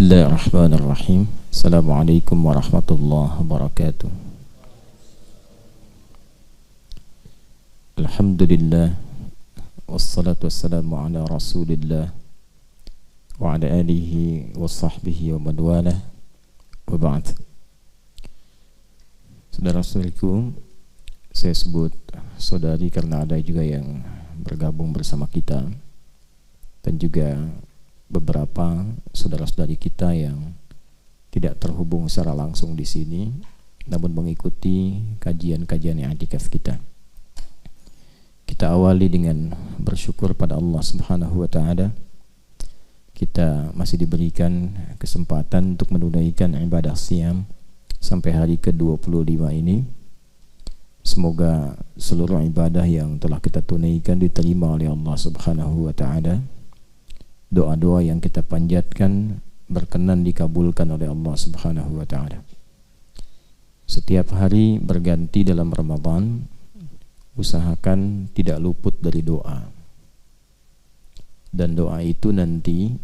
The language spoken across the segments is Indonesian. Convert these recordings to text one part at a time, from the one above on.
Bismillahirrahmanirrahim. Assalamualaikum warahmatullahi wabarakatuh. Alhamdulillah, wassalatu wassalamu ala rasulillah wa ala alihi wa sahbihi wa man walah, wa ba'd. Saudara-saudariku, saya sebut saudari karena ada juga yang bergabung bersama kita, dan juga beberapa saudara-saudari kita yang tidak terhubung secara langsung di sini, namun mengikuti kajian-kajian i'tikaf kita. Kita awali dengan bersyukur pada Allah Subhanahu wa taala. Kita masih diberikan kesempatan untuk menunaikan ibadah siam sampai hari ke-25 ini. Semoga seluruh ibadah yang telah kita tunaikan diterima oleh Allah Subhanahu wa taala. Doa-doa yang kita panjatkan berkenan dikabulkan oleh Allah Subhanahu wa taala. Setiap hari berganti dalam Ramadan, usahakan tidak luput dari doa. Dan doa itu nanti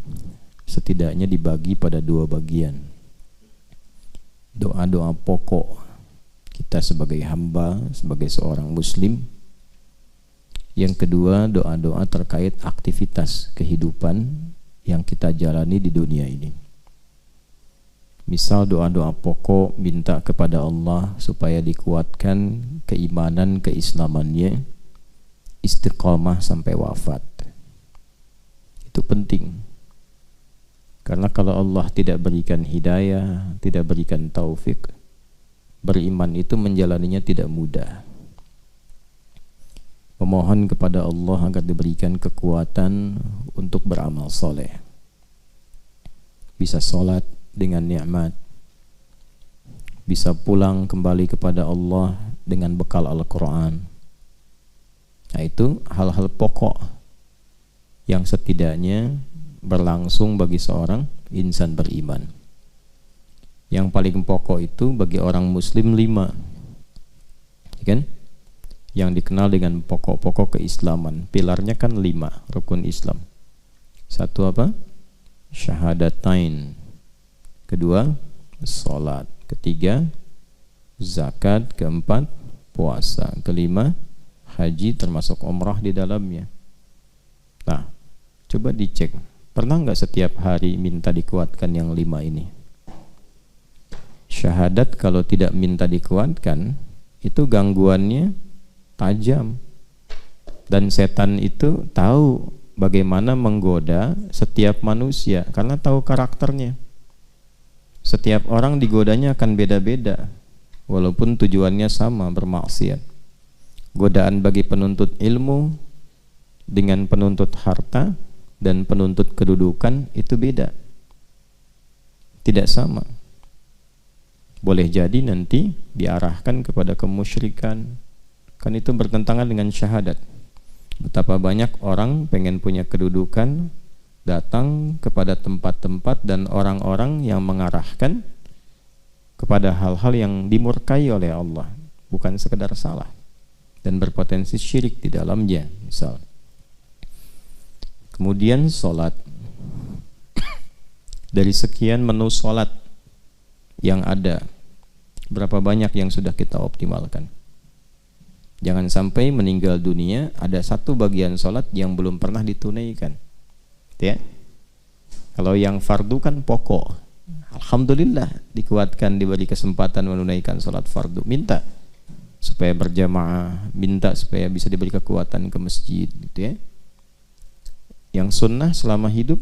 setidaknya dibagi pada dua bagian. Doa-doa pokok kita sebagai hamba, sebagai seorang muslim. Yang kedua, doa-doa terkait aktivitas kehidupan yang kita jalani di dunia ini. Misal doa-doa pokok minta kepada Allah supaya dikuatkan keimanan, keislamannya, istiqamah sampai wafat. Itu penting. Karena kalau Allah tidak berikan hidayah, tidak berikan taufik, beriman itu menjalaninya tidak mudah. Memohon kepada Allah agar diberikan kekuatan untuk beramal soleh, bisa sholat dengan nikmat, bisa pulang kembali kepada Allah dengan bekal Al-Quran. Nah, itu hal-hal pokok yang setidaknya berlangsung bagi seorang insan beriman. Yang paling pokok itu bagi orang muslim 5, kan? Yang dikenal dengan pokok-pokok keislaman. Pilarnya kan 5 rukun Islam. 1 apa? Syahadatain. 2, salat. 3, zakat. 4, puasa. 5, haji termasuk umrah di dalamnya. Nah, coba dicek. Pernah nggak setiap hari minta dikuatkan yang 5 ini? Syahadat kalau tidak minta dikuatkan, itu gangguannya tajam, dan setan itu tahu bagaimana menggoda setiap manusia karena tahu karakternya. Setiap orang digodanya akan beda-beda walaupun tujuannya sama, bermaksiat. Godaan bagi penuntut ilmu dengan penuntut harta dan penuntut kedudukan itu beda, tidak sama. Boleh jadi nanti diarahkan kepada kemusyrikan. Kan itu bertentangan dengan syahadat. Betapa banyak orang pengen punya kedudukan, datang kepada tempat-tempat dan orang-orang yang mengarahkan kepada hal-hal yang dimurkai oleh Allah, bukan sekedar salah dan berpotensi syirik di dalamnya. Misal, kemudian sholat. Dari sekian menu sholat yang ada, berapa banyak yang sudah kita optimalkan? Jangan sampai meninggal dunia ada satu bagian sholat yang belum pernah ditunaikan, ya. Kalau yang fardu kan pokok, alhamdulillah dikuatkan, diberi kesempatan menunaikan sholat fardu. Minta supaya berjamaah, minta supaya bisa diberi kekuatan ke masjid, gitu ya. Yang sunnah selama hidup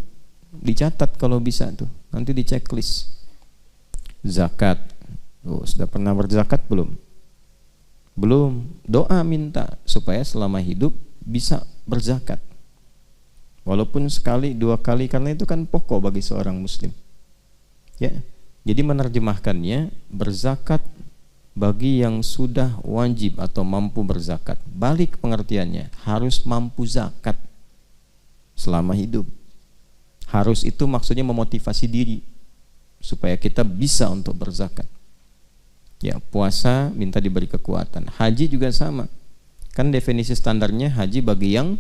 dicatat kalau bisa tuh, nanti di checklist. Zakat, sudah pernah berzakat belum? Belum. Doa minta supaya selama hidup bisa berzakat, walaupun sekali 2 kali, karena itu kan pokok bagi seorang muslim, ya. Jadi menerjemahkannya, berzakat bagi yang sudah wajib atau mampu berzakat. Balik pengertiannya, harus mampu zakat selama hidup. Harus itu maksudnya memotivasi diri supaya kita bisa untuk berzakat. Ya, puasa minta diberi kekuatan. Haji juga sama. Kan definisi standarnya haji bagi yang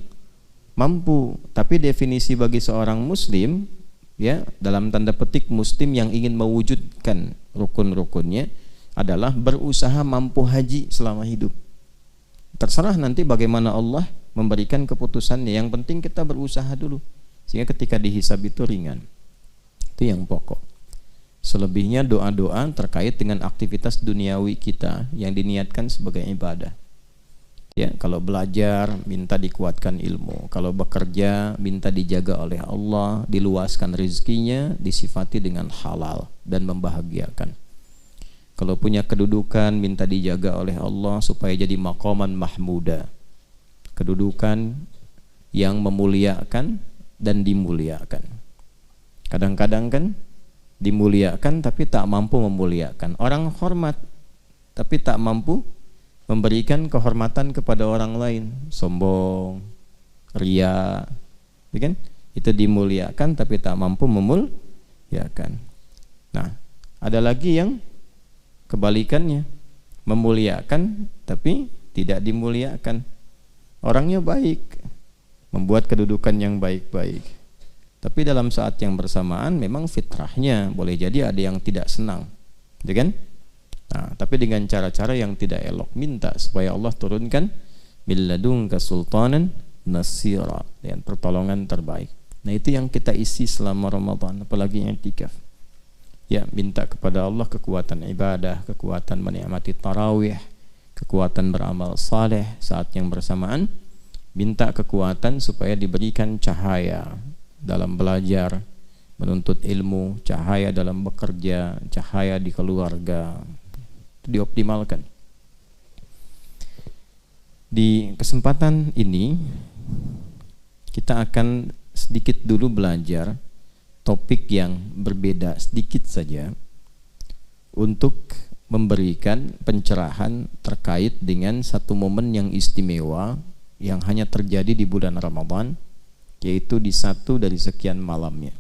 mampu, tapi definisi bagi seorang muslim ya, dalam tanda petik muslim yang ingin mewujudkan rukun-rukunnya adalah berusaha mampu haji selama hidup. Terserah nanti bagaimana Allah memberikan keputusannya, yang penting kita berusaha dulu sehingga ketika dihisab itu ringan. Itu yang pokok. Selebihnya doa-doa terkait dengan aktivitas duniawi kita yang diniatkan sebagai ibadah. Ya, kalau belajar minta dikuatkan ilmu, kalau bekerja minta dijaga oleh Allah, diluaskan rezekinya, disifati dengan halal dan membahagiakan. Kalau punya kedudukan minta dijaga oleh Allah supaya jadi maqaman mahmuda, kedudukan yang memuliakan dan dimuliakan. Kadang-kadang kan dimuliakan tapi tak mampu memuliakan. Orang hormat tapi tak mampu memberikan kehormatan kepada orang lain. Sombong, ria, ya kan? Itu dimuliakan tapi tak mampu memuliakan. Nah, ada lagi yang kebalikannya, memuliakan tapi tidak dimuliakan. Orangnya baik, membuat kedudukan yang baik-baik, tapi dalam saat yang bersamaan memang fitrahnya boleh jadi ada yang tidak senang, ya kan? Nah, tapi dengan cara-cara yang tidak elok, minta supaya Allah turunkan min ladunka sultanan nasira, dengan pertolongan terbaik. Nah, itu yang kita isi selama Ramadan, apalagi i'tikaf. Ya, minta kepada Allah kekuatan ibadah, kekuatan menikmati tarawih, kekuatan beramal saleh saat yang bersamaan. Minta kekuatan supaya diberikan cahaya dalam belajar, menuntut ilmu, cahaya dalam bekerja, cahaya di keluarga. Itu dioptimalkan. Di kesempatan ini kita akan sedikit dulu belajar topik yang berbeda sedikit saja untuk memberikan pencerahan terkait dengan satu momen yang istimewa yang hanya terjadi di bulan Ramadan, yaitu di satu dari sekian malamnya,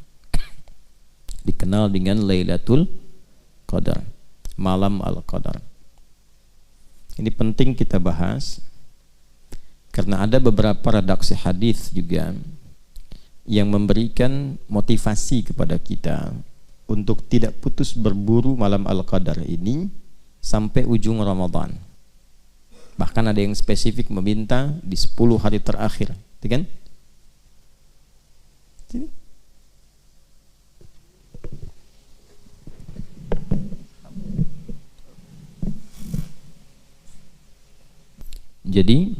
dikenal dengan Lailatul Qadar, malam Al-Qadar. Ini penting kita bahas karena ada beberapa redaksi hadis juga yang memberikan motivasi kepada kita untuk tidak putus berburu malam Al-Qadar ini sampai ujung Ramadan. Bahkan ada yang spesifik meminta di 10 hari terakhir, gitu kan? Sini. Jadi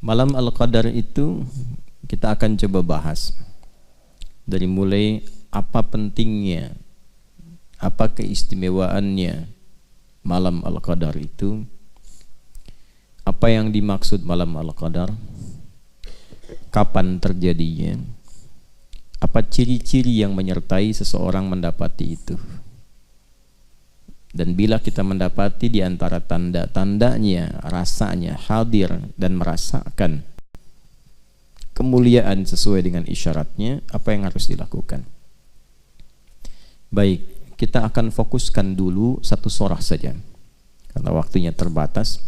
malam Al-Qadar itu kita akan coba bahas dari mulai apa pentingnya, apa keistimewaannya malam Al-Qadar itu, apa yang dimaksud malam Al-Qadar, kapan terjadinya, apa ciri-ciri yang menyertai seseorang mendapati itu, dan bila kita mendapati di antara tanda-tandanya, rasanya hadir dan merasakan kemuliaan sesuai dengan isyaratnya, apa yang harus dilakukan. Baik, kita akan fokuskan dulu satu surah saja karena waktunya terbatas.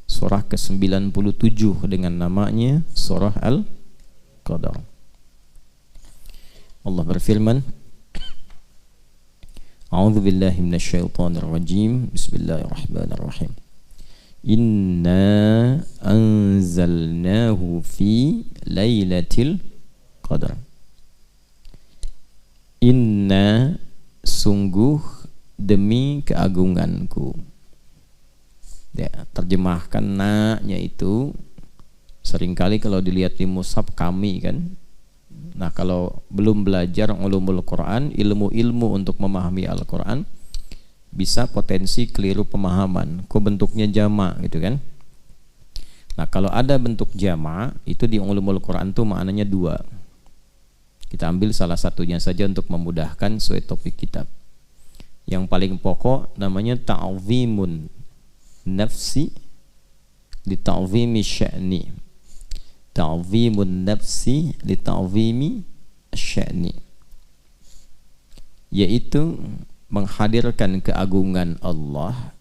Surah ke-97 dengan namanya Surah Al-Qadar. Allah berfirman, A'udzu billahi minasyaitonir rajim. Bismillahirrahmanirrahim. Inna anzalnahu fi lailatul qadar. Inna, sungguh, demi keagunganku. Ya, terjemahkan na-nya itu seringkali kalau dilihat di mushaf kami kan. Nah, kalau belum belajar ulumul Quran, ilmu-ilmu untuk memahami Al-Quran, bisa potensi keliru pemahaman. Kok bentuknya jamak gitu kan? Nah, kalau ada bentuk jamak itu di ulumul Quran tuh maknanya dua. Kita ambil salah satunya saja untuk memudahkan sesuai topik kitab. Yang paling pokok namanya ta'zimun nafsi li ta'zimi sya'ni. Ta'zimun nafsi li ta'zimi sya'ni, yaitu menghadirkan keagungan Allah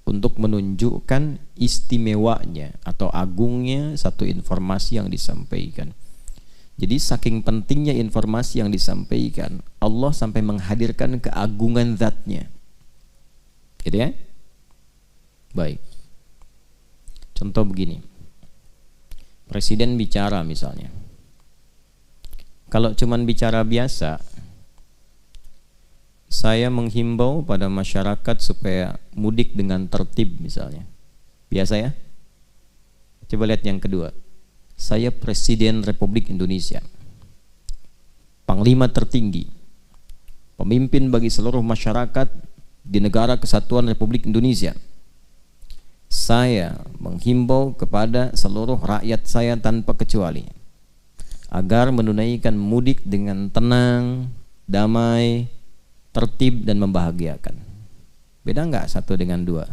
untuk menunjukkan istimewanya atau agungnya satu informasi yang disampaikan. Jadi saking pentingnya informasi yang disampaikan, Allah sampai menghadirkan keagungan zatnya. Gitu ya? Baik. Contoh begini. Presiden bicara misalnya. Kalau cuman bicara biasa, saya menghimbau pada masyarakat supaya mudik dengan tertib misalnya. Biasa ya? Coba lihat yang kedua. Saya Presiden Republik Indonesia, Panglima tertinggi, pemimpin bagi seluruh masyarakat di Negara Kesatuan Republik Indonesia. Saya menghimbau kepada seluruh rakyat saya tanpa kecuali agar menunaikan mudik dengan tenang, damai, tertib dan membahagiakan. Beda nggak satu dengan dua?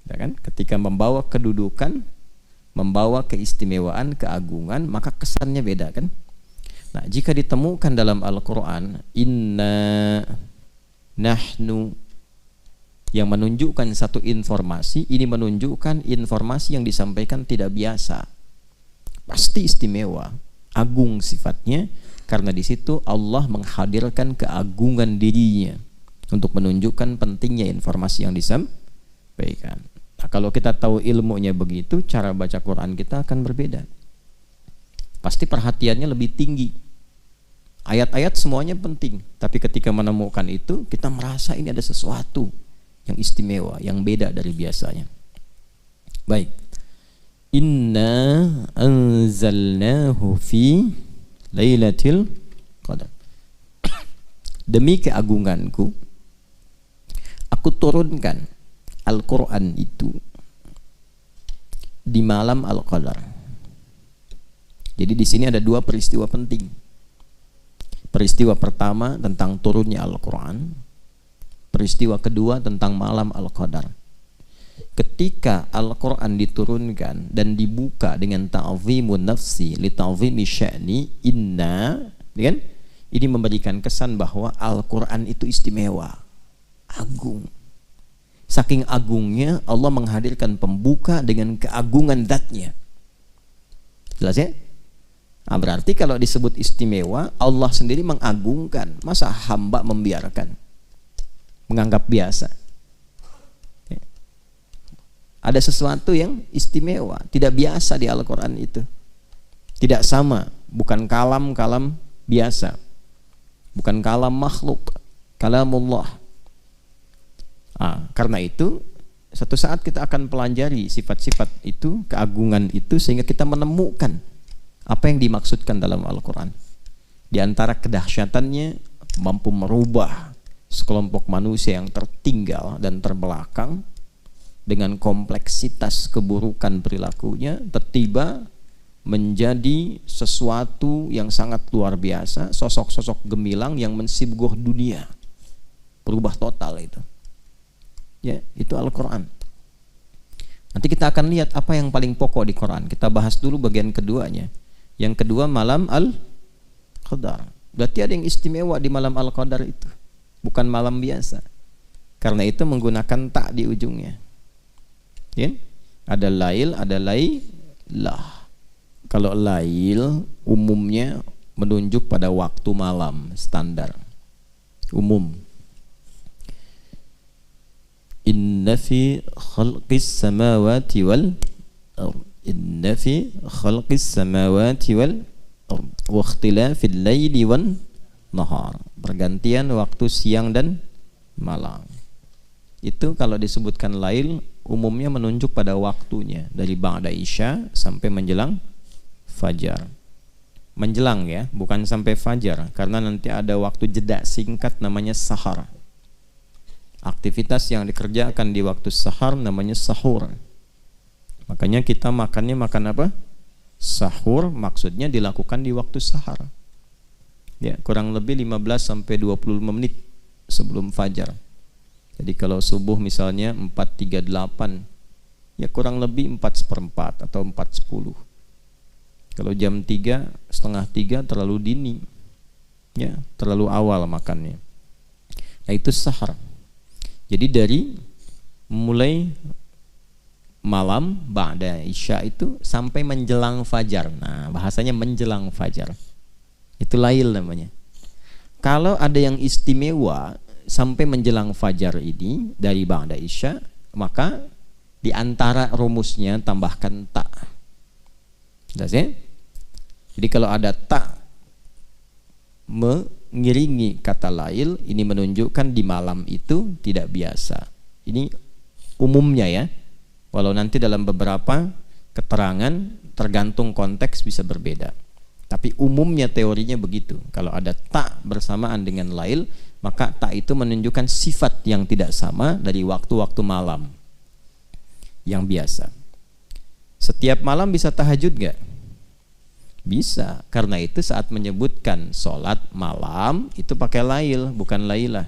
Ya kan? Ketika membawa kedudukan, membawa keistimewaan, keagungan, maka kesannya beda kan? Nah, jika ditemukan dalam Al-Quran, inna nahnu, yang menunjukkan satu informasi, ini menunjukkan informasi yang disampaikan tidak biasa, pasti istimewa, agung sifatnya, karena di situ Allah menghadirkan keagungan dirinya untuk menunjukkan pentingnya informasi yang disampaikan. Nah, kalau kita tahu ilmunya begitu, cara baca Quran kita akan berbeda. Pasti perhatiannya lebih tinggi. Ayat-ayat semuanya penting, tapi ketika menemukan itu, kita merasa ini ada sesuatu yang istimewa, yang beda dari biasanya. Baik. Inna anzalnahu fi Lailatul Qadar. Demi keagunganku, aku turunkan Al-Quran itu di malam Al-Qadar. Jadi di sini ada dua peristiwa penting. Peristiwa pertama tentang turunnya Al-Quran, peristiwa kedua tentang malam Al-Qadar. Ketika Al-Quran diturunkan dan dibuka dengan ta'zimun nafsi li ta'zimi sya'ni inna, kan? Ini memberikan kesan bahwa Al-Quran itu istimewa, agung. Saking agungnya, Allah menghadirkan pembuka dengan keagungan zatnya. Jelas ya? Nah, berarti kalau disebut istimewa, Allah sendiri mengagungkan. Masa hamba membiarkan, menganggap biasa? Ada sesuatu yang istimewa, tidak biasa di Al-Quran itu. Tidak sama, bukan kalam-kalam biasa, bukan kalam makhluk, kalamullah. Karena itu, satu saat kita akan pelajari sifat-sifat itu, keagungan itu, sehingga kita menemukan apa yang dimaksudkan dalam Al-Quran. Di antara kedahsyatannya, mampu merubah sekelompok manusia yang tertinggal dan terbelakang dengan kompleksitas keburukan perilakunya, tiba-tiba menjadi sesuatu yang sangat luar biasa, sosok-sosok gemilang yang mensibgoh dunia, berubah total itu. Ya, itu Al-Quran. Nanti kita akan lihat apa yang paling pokok di Quran. Kita bahas dulu bagian keduanya. Yang kedua, malam Al-Qadar. Berarti ada yang istimewa di malam Al-Qadar itu, bukan malam biasa. Karena itu menggunakan tak di ujungnya. Ya? Ada lail, ada lailah. Kalau lail umumnya menunjuk pada waktu malam standar umum. Inna fi khalqis samawati wal ardh, inna fi khalqis samawati wal ardh wa ikhtilafil laili wan nahar, pergantian waktu siang dan malam. Itu kalau disebutkan lail umumnya menunjuk pada waktunya dari ba'da isya sampai menjelang fajar. Menjelang ya, bukan sampai fajar, karena nanti ada waktu jeda singkat namanya sahar. Aktivitas yang dikerjakan di waktu sahar namanya sahur. Makanya kita makannya makan apa? Sahur, maksudnya dilakukan di waktu sahar. Ya, kurang lebih 15 sampai 25 menit sebelum fajar. Jadi kalau subuh misalnya 4.38, ya kurang lebih 4:04 atau 4:10. Kalau jam 3, setengah 3 terlalu dini, ya terlalu awal makannya. Nah itu sahar. Jadi dari mulai malam ba'da isya itu sampai menjelang fajar. Nah, bahasanya menjelang fajar. Itu lail namanya. Kalau ada yang istimewa sampai menjelang fajar ini dari ba'da isya, maka di antara rumusnya tambahkan ta. Jelas ya? Jadi kalau ada ta mengiringi kata lail, ini menunjukkan di malam itu tidak biasa. Ini umumnya ya. Walau nanti dalam beberapa keterangan tergantung konteks bisa berbeda. Tapi umumnya teorinya begitu. Kalau ada ta bersamaan dengan lail, maka ta itu menunjukkan sifat yang tidak sama dari waktu-waktu malam yang biasa. Setiap malam bisa tahajud gak? Bisa. Karena itu saat menyebutkan sholat malam itu pakai lail, bukan lailah.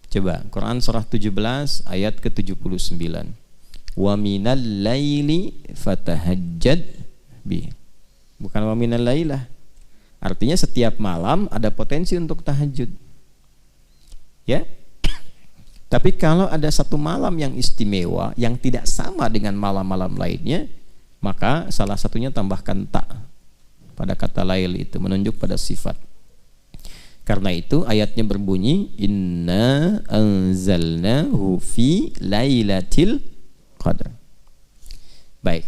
Coba Quran surah 17 ayat ke-79. Wa minal laili fatahajjad bi. Bukan wa minal lailah. Artinya setiap malam ada potensi untuk tahajud. Ya. Tapi kalau ada satu malam yang istimewa yang tidak sama dengan malam-malam lainnya, maka salah satunya tambahkan ta pada kata lail itu menunjuk pada sifat. Karena itu ayatnya berbunyi inna anzalnahu fi lailatul qadar. Baik.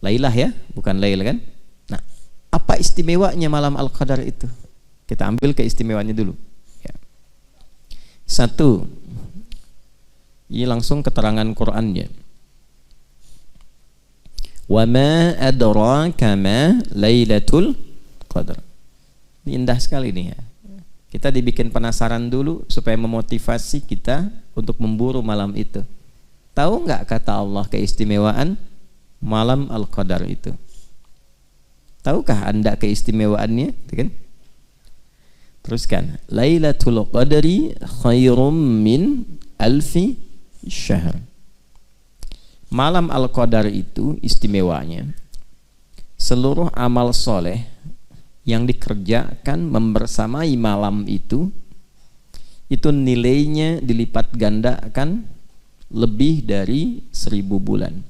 Lailah ya, bukan lail kan? Nah, apa istimewanya malam al-qadar itu? Kita ambil keistimewaannya dulu. Ya. Satu, ini langsung keterangan Qur'annya. Wa ma adraka ma lailatul qadar. Ini indah sekali nih ya. Kita dibikin penasaran dulu supaya memotivasi kita untuk memburu malam itu. Tahu nggak kata Allah keistimewaan malam al-qadar itu? Tahukah Anda keistimewaannya? Kan? Teruskan. Lailatul qadri khairum min alfi syahr. Malam al-qadar itu istimewanya seluruh amal soleh yang dikerjakan membersamai malam itu nilainya dilipat gandakan lebih dari 1000 bulan.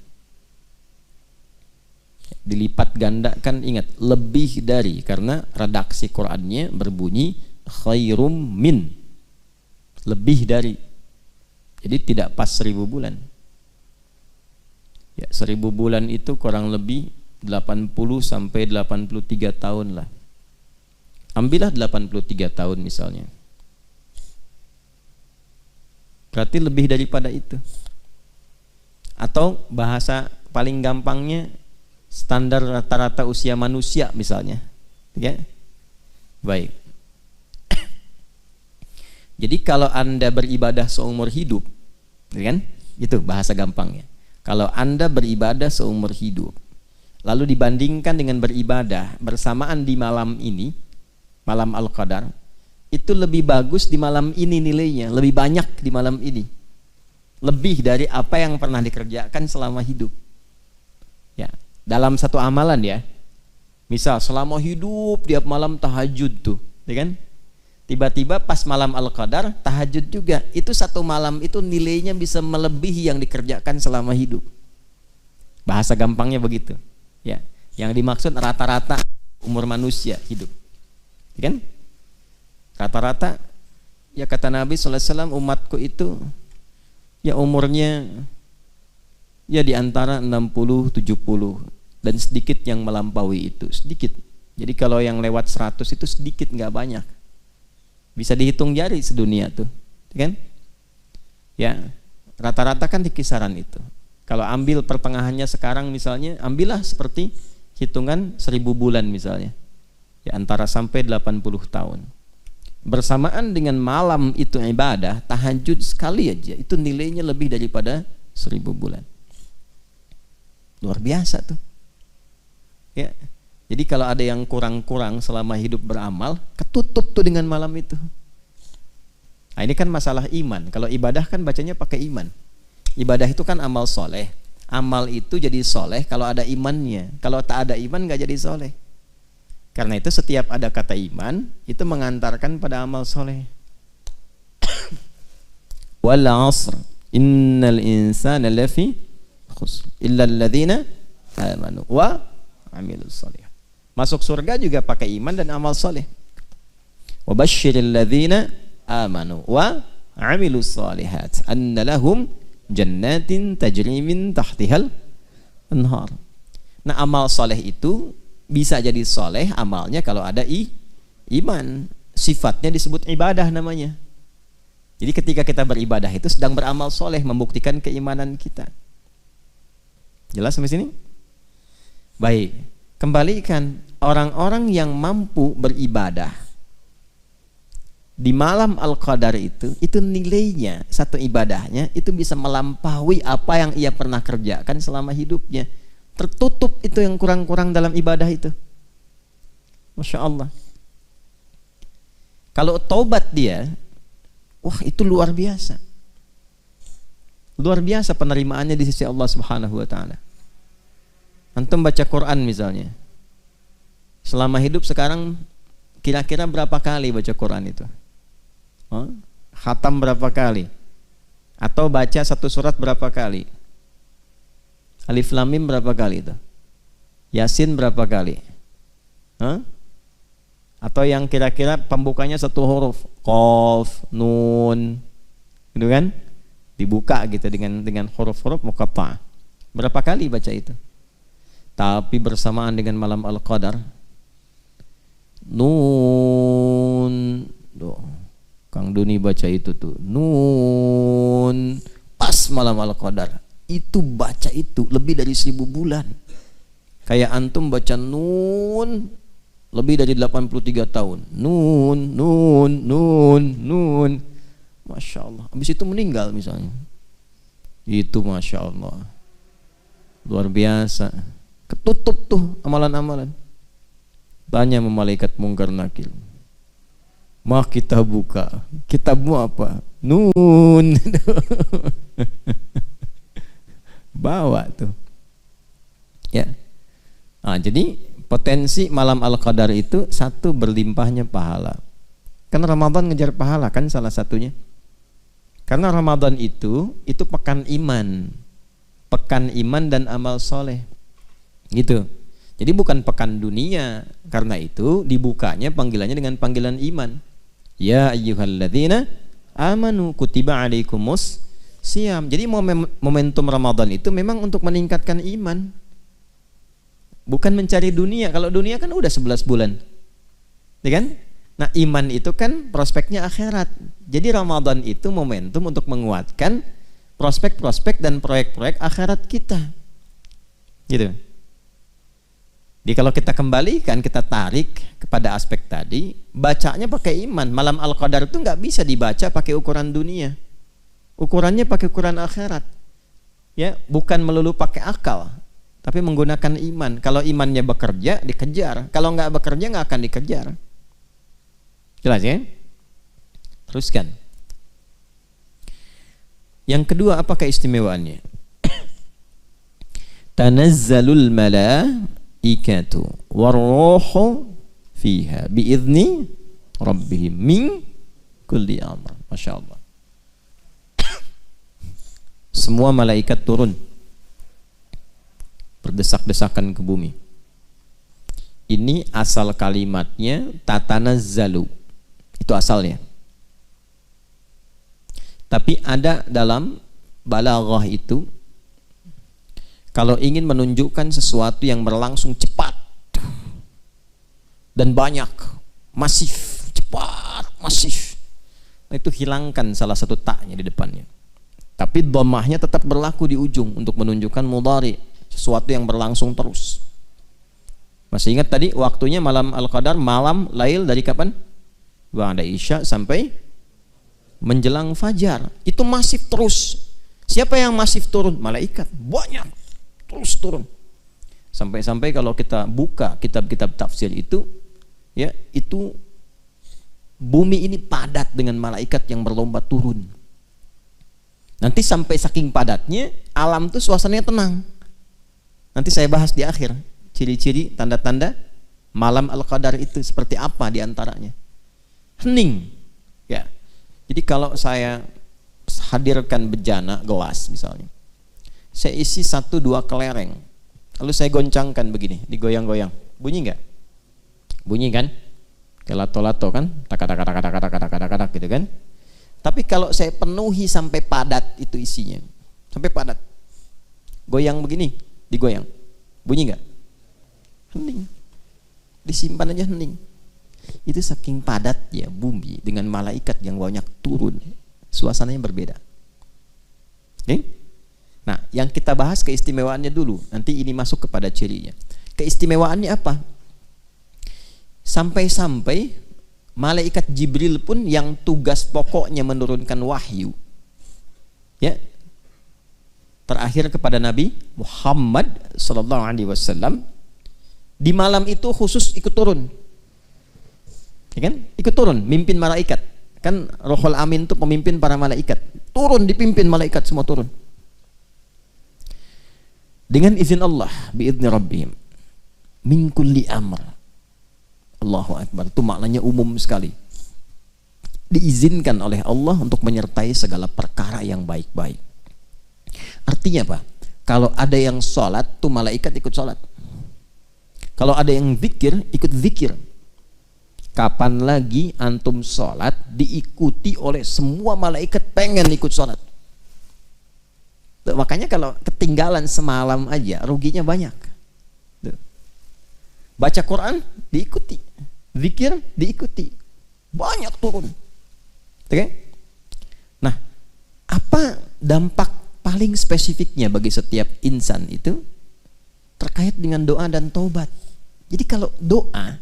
Dilipat gandakan, ingat, lebih dari, karena redaksi Qur'annya berbunyi khairum min, lebih dari. Jadi tidak pas 1000 bulan. Ya, 1000 bulan itu kurang lebih 80 sampai 83 tahun lah. Ambillah 83 tahun misalnya. Berarti lebih daripada itu. Atau bahasa paling gampangnya standar rata-rata usia manusia misalnya. Ya. Baik. Jadi kalau Anda beribadah seumur hidup, kan? Itu bahasa gampangnya. Kalau Anda beribadah seumur hidup, lalu dibandingkan dengan beribadah bersamaan di malam ini, malam Al-Qadar, itu lebih bagus di malam ini nilainya, lebih banyak di malam ini. Lebih dari apa yang pernah dikerjakan selama hidup. Ya, dalam satu amalan ya. Misal selama hidup tiap malam tahajud tuh, ya kan? Tiba-tiba pas malam Al-Qadar tahajud juga. Itu satu malam itu nilainya bisa melebihi yang dikerjakan selama hidup. Bahasa gampangnya begitu. Ya, yang dimaksud rata-rata umur manusia hidup. Ya kan? Rata-rata ya kata Nabi SAW, umatku itu ya umurnya ya di antara 60-70 dan sedikit yang melampaui itu, sedikit. Jadi kalau yang lewat 100 itu sedikit, nggak banyak. Bisa dihitung jari sedunia tuh, kan? Ya, rata-rata kan di kisaran itu. Kalau ambil pertengahannya sekarang misalnya, ambillah seperti hitungan 1000 bulan misalnya. Ya, antara sampai 80 tahun. Bersamaan dengan malam itu ibadah, tahajud sekali aja, itu nilainya lebih daripada 1000 bulan. Luar biasa tuh. Ya. Jadi kalau ada yang kurang-kurang selama hidup beramal, ketutup tuh dengan malam itu. Nah, ini kan masalah iman. Kalau ibadah kan bacanya pakai iman. Ibadah itu kan amal soleh. Amal itu jadi soleh kalau ada imannya. Kalau tak ada iman gak jadi soleh. Karena itu setiap ada kata iman, itu mengantarkan pada amal soleh. Wal 'asr innal insana lafi khusus. Illal ladzina amanu wa amilus shalihat. Masuk surga juga pakai iman dan amal saleh. Wa basyiril ladzina amanu wa amilus shalihat anna lahum jannatin tajri min tahtihal anhar. Nah, amal saleh itu bisa jadi saleh amalnya kalau ada iman. Sifatnya disebut ibadah namanya. Jadi ketika kita beribadah itu sedang beramal soleh, membuktikan keimanan kita. Jelas sampai sini? Baik, kembalikan orang-orang yang mampu beribadah di malam Al-Qadar itu nilainya, satu ibadahnya itu bisa melampaui apa yang ia pernah kerjakan selama hidupnya. Tertutup itu yang kurang-kurang dalam ibadah itu. Masya Allah. Kalau taubat dia, wah itu luar biasa. Luar biasa penerimaannya di sisi Allah Subhanahu wa taala. Antum baca Quran misalnya. Selama hidup sekarang kira-kira berapa kali baca Quran itu? Khatam berapa kali? Atau baca satu surat berapa kali? Alif Lam Mim berapa kali itu? Yasin berapa kali? Atau yang kira-kira pembukanya satu huruf, Qaf, Nun, gitu kan? Dibuka gitu dengan huruf-huruf muqatta'ah. Berapa kali baca itu? Tapi bersamaan dengan malam Al-Qadar, Nun, Kang Duni baca itu tuh, Nun, pas malam Al-Qadar, itu baca itu lebih dari 1000 bulan. Kayak antum baca Nun lebih dari 83 tahun. Nun. Masya Allah. Habis itu meninggal misalnya. Itu Masya Allah. Luar biasa. Ketutup tuh amalan-amalan. Tanya sama malaikat Mungkar Nakir. Mah kita buka. Kitabmu apa? Nun. Bawa tuh. Ya. Nah, jadi potensi malam Al-Qadar itu satu, berlimpahnya pahala. Karena Ramadan ngejar pahala kan salah satunya. Karena Ramadan itu pekan iman. Pekan iman dan amal soleh. Gitu. Jadi bukan pekan dunia. Karena itu dibukanya panggilannya dengan panggilan iman. Ya ayyuhalladzina amanu kutiba alaikumus siyam. Jadi momentum Ramadan itu memang untuk meningkatkan iman. Bukan mencari dunia. Kalau dunia kan udah 11 bulan. Ya kan? Nah, iman itu kan prospeknya akhirat. Jadi Ramadan itu momentum untuk menguatkan prospek-prospek dan proyek-proyek akhirat kita. Gitu. Jadi kalau kita kembalikan, kita tarik kepada aspek tadi, bacanya pakai iman. Malam Al-Qadar itu nggak bisa dibaca pakai ukuran dunia. Ukurannya pakai ukuran akhirat. Ya, bukan melulu pakai akal. Tapi menggunakan iman. Kalau imannya bekerja, dikejar. Kalau nggak bekerja, nggak akan dikejar. Jelas ya? Teruskan. Yang kedua, apa keistimewaannya? Tanazzalul malaikatu warruhu fiha biizni rabbihim min kulli amr. Masya Allah. Semua malaikat turun berdesak-desakan ke bumi. Ini asal kalimatnya tatanazzalu. Itu asalnya. Tapi ada dalam balaghah itu, kalau ingin menunjukkan sesuatu yang berlangsung cepat dan banyak, masif, cepat, masif, itu hilangkan salah satu taknya di depannya. Tapi dhammahnya tetap berlaku di ujung untuk menunjukkan mudhari, sesuatu yang berlangsung terus. Masih ingat tadi waktunya malam Al-Qadar, malam lail dari kapan? Ba'da Isya sampai menjelang fajar. Itu masif terus. Siapa yang masif turun? Malaikat. Banyak. Terus turun. Sampai-sampai kalau kita buka kitab-kitab tafsir itu, ya, itu bumi ini padat dengan malaikat yang berlomba turun. Nanti sampai saking padatnya, alam itu suasananya tenang. Nanti saya bahas di akhir ciri-ciri, tanda-tanda malam Al-Qadar itu seperti apa diantaranya. Hening, ya. Jadi kalau saya hadirkan bejana gelas misalnya, saya isi 1-2 kelereng, lalu saya goncangkan begini, digoyang-goyang, bunyi nggak? Bunyi kan? Kayak lato-lato kan? Tak gitu kan? Tapi kalau saya penuhi sampai padat itu isinya, sampai padat, goyang begini, digoyang, bunyi nggak? Hening, disimpan aja hening. Itu saking padat ya bumi dengan malaikat yang banyak turun, suasananya berbeda. Okay? Nah, yang kita bahas keistimewaannya dulu, nanti ini masuk kepada cirinya. Keistimewaannya apa? Sampai-sampai malaikat Jibril pun yang tugas pokoknya menurunkan wahyu, ya, terakhir kepada Nabi Muhammad SAW, di malam itu khusus ikut turun, ya kan? Ikut turun, mimpin malaikat. Kan Rohul Amin itu pemimpin para malaikat. Turun, dipimpin malaikat semua turun. Dengan izin Allah, biizni rabbihim, min kulli amr. Allahu Akbar, itu maknanya umum sekali. Diizinkan oleh Allah untuk menyertai segala perkara yang baik-baik. Artinya apa? Kalau ada yang sholat, tuh malaikat ikut sholat. Kalau ada yang zikir, ikut zikir. Kapan lagi antum sholat diikuti oleh semua malaikat pengen ikut sholat? Tuh, makanya kalau ketinggalan semalam aja ruginya banyak. Tuh. Baca Quran diikuti, zikir diikuti, banyak turun. Oke? Nah, apa dampak paling spesifiknya bagi setiap insan itu? Terkait dengan doa dan taubat. Jadi kalau doa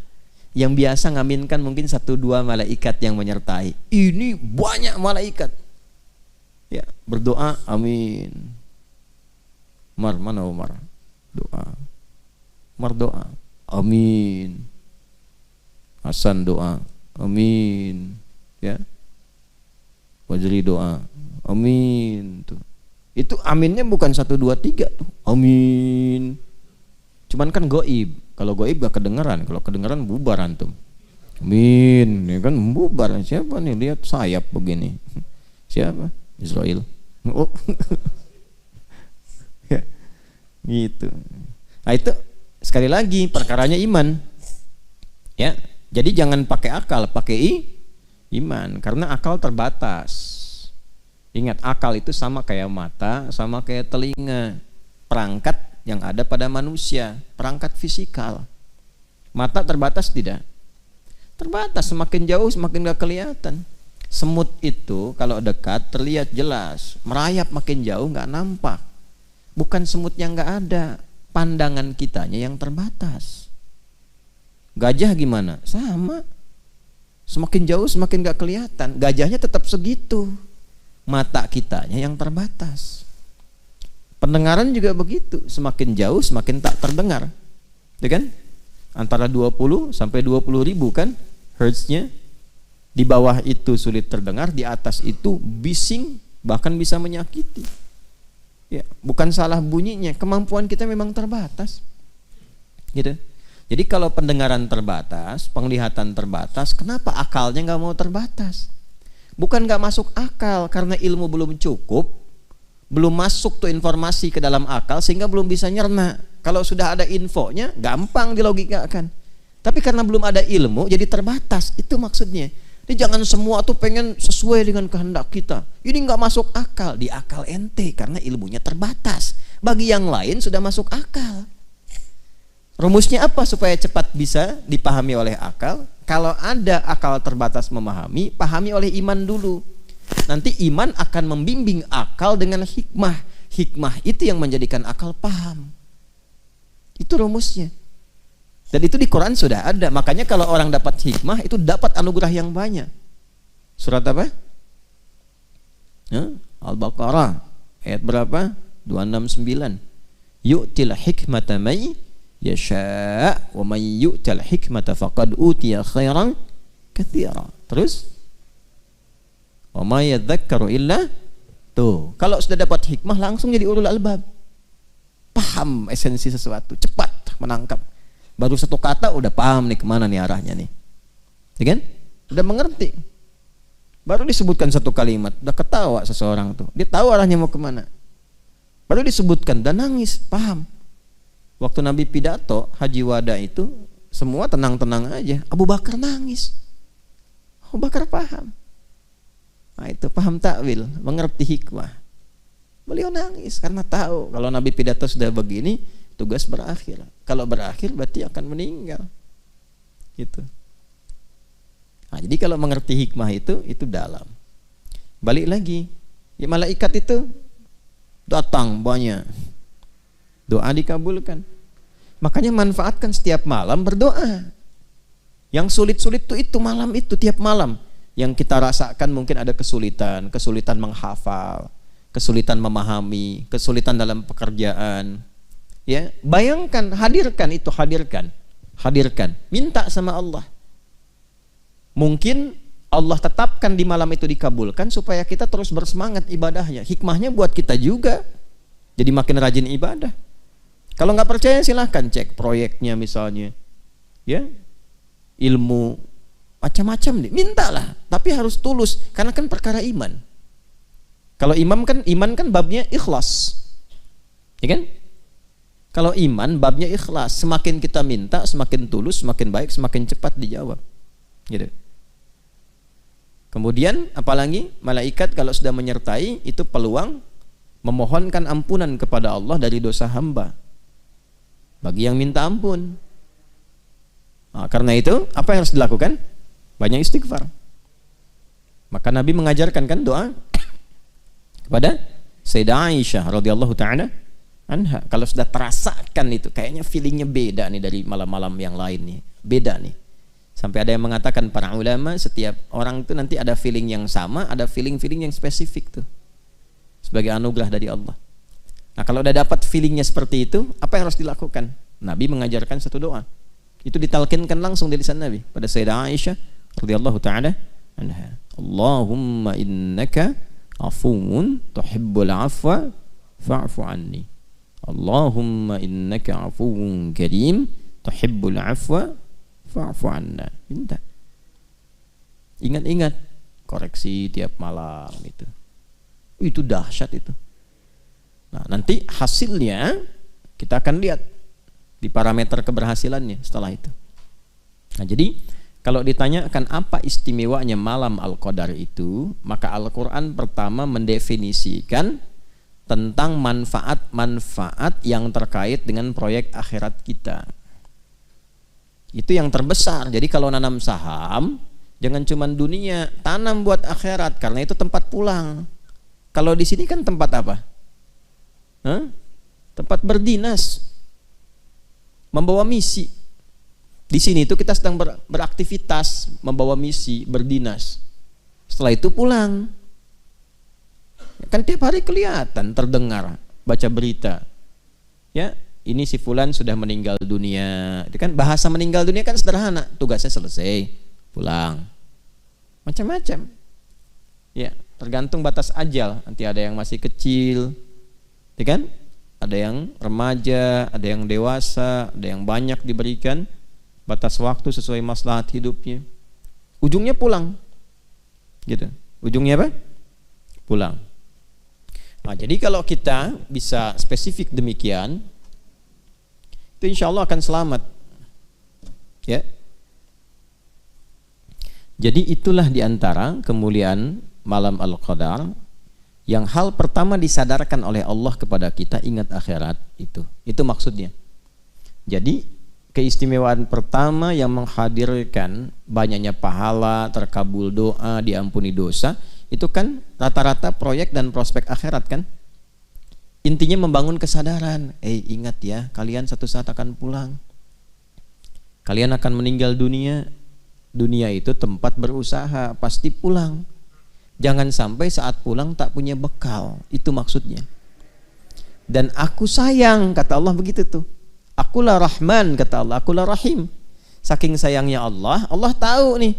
yang biasa ngaminkan mungkin 1-2 malaikat yang menyertai, ini banyak malaikat ya berdoa amin. Mana Umar doa, Umar doa amin, Hasan doa amin, ya, Wajri doa amin. Tuh, itu aminnya bukan 1-2-3 tuh amin, cuman kan goib. Kalau goib gak kedengeran, kalau kedengeran bubar antum. Amin, ya kan bubar. Siapa nih lihat sayap begini? Siapa? Israel. Oh. Ya, gitu. Nah itu sekali lagi perkaranya iman. Ya, jadi jangan pakai akal, pakai iman, karena akal terbatas. Ingat, akal itu sama kayak mata, sama kayak telinga, perangkat yang ada pada manusia, perangkat fisikal. Mata terbatas tidak? Terbatas, semakin jauh semakin gak kelihatan. Semut itu kalau dekat terlihat jelas, merayap makin jauh gak nampak. Bukan semut yang gak ada, pandangan kitanya yang terbatas. Gajah gimana? Sama, semakin jauh semakin gak kelihatan, gajahnya tetap segitu. Mata kitanya yang terbatas. Pendengaran juga begitu, semakin jauh semakin tak terdengar, ya kan? Antara 20 sampai 20 ribu kan hertznya. Di bawah itu sulit terdengar, di atas itu bising, bahkan bisa menyakiti. Ya, bukan salah bunyinya, kemampuan kita memang terbatas, gitu. Jadi kalau pendengaran terbatas, penglihatan terbatas, kenapa akalnya nggak mau terbatas? Bukan nggak masuk akal, karena ilmu belum cukup. Belum masuk tuh informasi ke dalam akal sehingga belum bisa nyerna. Kalau sudah ada infonya gampang dilogikakan. Tapi karena belum ada ilmu jadi terbatas. Itu maksudnya. Jadi jangan semua tuh pengen sesuai dengan kehendak kita. Ini nggak masuk akal. Di akal ente karena ilmunya terbatas. Bagi yang lain sudah masuk akal. Rumusnya apa supaya cepat bisa dipahami oleh akal? Kalau ada akal terbatas memahami, pahami oleh iman dulu. Nanti iman akan membimbing akal dengan hikmah. Hikmah itu yang menjadikan akal paham. Itu rumusnya. Dan itu di Quran sudah ada. Makanya kalau orang dapat hikmah itu dapat anugerah yang banyak. Surat apa? Al-Baqarah ayat berapa? 269. Yu'til hikmata may yasha' wa may yu'tal hikmata faqad utiya khairan katsira. Terus wa may yadzakkaru illa, tuh, kalau sudah dapat hikmah langsung jadi ulul albab. Paham esensi sesuatu, cepat menangkap. Baru satu kata udah paham nih kemana nih arahnya nih. Ya kan? Udah mengerti. Baru disebutkan satu kalimat, udah ketawa seseorang tuh. Dia tahu arahnya mau kemana. Baru disebutkan dan nangis, paham. Waktu Nabi pidato Haji Wada itu semua tenang-tenang aja. Abu Bakar nangis. Abu Bakar paham. Nah, itu paham takwil, mengerti hikmah. Beliau nangis karena tahu kalau Nabi pidato sudah begini, tugas berakhir. Kalau berakhir berarti akan meninggal. Gitu. Nah, jadi kalau mengerti hikmah itu dalam. Balik lagi, ya malaikat itu datang banyak. Doa dikabulkan. Makanya manfaatkan setiap malam berdoa. Yang sulit-sulit itu malam itu, tiap malam. Yang kita rasakan mungkin ada kesulitan menghafal, kesulitan memahami, kesulitan dalam pekerjaan. Ya, bayangkan, hadirkan, minta sama Allah. Mungkin Allah tetapkan di malam itu dikabulkan supaya kita terus bersemangat ibadahnya. Hikmahnya buat kita juga, jadi makin rajin ibadah. Kalau nggak percaya silahkan cek proyeknya misalnya, ya, ilmu macam-macam nih, mintalah, tapi harus tulus karena kan perkara iman. Kalau iman kan babnya ikhlas, ya kan? Kalau iman babnya ikhlas, semakin kita minta semakin tulus, semakin baik, semakin cepat dijawab, gitu. Kemudian apalagi malaikat kalau sudah menyertai itu peluang memohonkan ampunan kepada Allah dari dosa hamba bagi yang minta ampun. Nah, karena itu apa yang harus dilakukan? Banyak istighfar. Maka Nabi mengajarkan kan doa kepada Sayyidah Aisyah radhiyallahu taala anha. Kalau sudah terasakan itu kayaknya feelingnya beda nih dari malam-malam yang lain nih, beda nih. Sampai ada yang mengatakan para ulama setiap orang itu nanti ada feeling yang sama, ada feeling yang spesifik tuh sebagai anugerah dari Allah. Nah, kalau udah dapat feelingnya seperti itu, apa yang harus dilakukan? Nabi mengajarkan satu doa. Itu ditalkinkan langsung dari lisan Nabi pada Sayyidah Aisyah radhiyallahu taala anha. Allahumma innaka afuwun tuhibbul afwa fa'fu anni. Allahumma innaka afuwun karim tuhibbul afwa fa'fu anna. Minta. Ingat-ingat, koreksi tiap malam itu. Itu dahsyat itu. Nah, nanti hasilnya kita akan lihat di parameter keberhasilannya setelah itu. Nah, jadi kalau ditanyakan apa istimewanya malam Al-Qadar itu, maka Al-Quran pertama mendefinisikan tentang manfaat-manfaat yang terkait dengan proyek akhirat kita. Itu yang terbesar. Jadi kalau nanam saham, jangan cuma dunia, tanam buat akhirat, karena itu tempat pulang. Kalau di sini kan tempat apa? Tempat berdinas, membawa misi. Di sini itu kita sedang beraktivitas, membawa misi, berdinas. Setelah itu pulang. Kan tiap hari kelihatan, terdengar, baca berita. Ya, ini si fulan sudah meninggal dunia. Itu kan bahasa meninggal dunia kan sederhana, tugasnya selesai, pulang. Macam-macam. Ya, tergantung batas ajal. Nanti ada yang masih kecil, ya kan? Ada yang remaja, ada yang dewasa, ada yang banyak diberikan batas waktu sesuai maslahat hidupnya. Ujungnya pulang, gitu. Ujungnya apa? Pulang. Nah, jadi kalau kita bisa spesifik demikian, itu insya Allah akan selamat. Ya. Jadi itulah diantara kemuliaan malam Al-Qadar, yang hal pertama disadarkan oleh Allah kepada kita, ingat akhirat itu. Itu maksudnya. Jadi keistimewaan pertama yang menghadirkan banyaknya pahala, terkabul doa, diampuni dosa, itu kan rata-rata proyek dan prospek akhirat kan. Intinya membangun kesadaran. Ingat ya, kalian satu saat akan pulang. Kalian akan meninggal dunia. Dunia itu tempat berusaha, pasti pulang. Jangan sampai saat pulang tak punya bekal. Itu maksudnya. Dan aku sayang, kata Allah begitu tuh. Akulah Rahman, kata Allah, akulah Rahim. Saking sayangnya Allah, Allah tahu nih,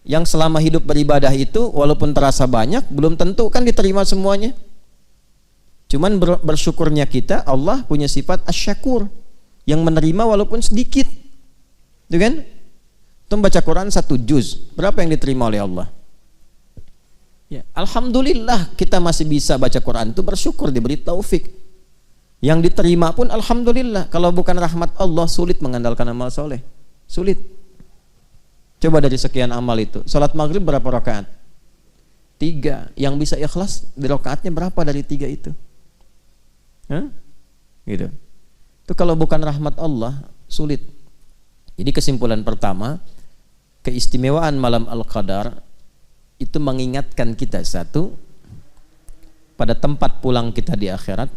yang selama hidup beribadah itu walaupun terasa banyak, belum tentu kan diterima semuanya. Cuman bersyukurnya kita, Allah punya sifat asyakur, yang menerima walaupun sedikit. Itu kan? Itu baca Quran 1 juz, berapa yang diterima oleh Allah? Ya, alhamdulillah kita masih bisa baca Quran, itu bersyukur diberi taufik. Yang diterima pun alhamdulillah. Kalau bukan rahmat Allah, sulit mengandalkan amal soleh. Sulit. Coba dari sekian amal itu, salat maghrib berapa rakaat? 3. Yang bisa ikhlas di rakaatnya berapa dari 3 itu? Hah? Gitu. Itu kalau bukan rahmat Allah, sulit. Jadi kesimpulan pertama, keistimewaan malam Al-Qadar itu mengingatkan kita satu, pada tempat pulang kita di akhirat,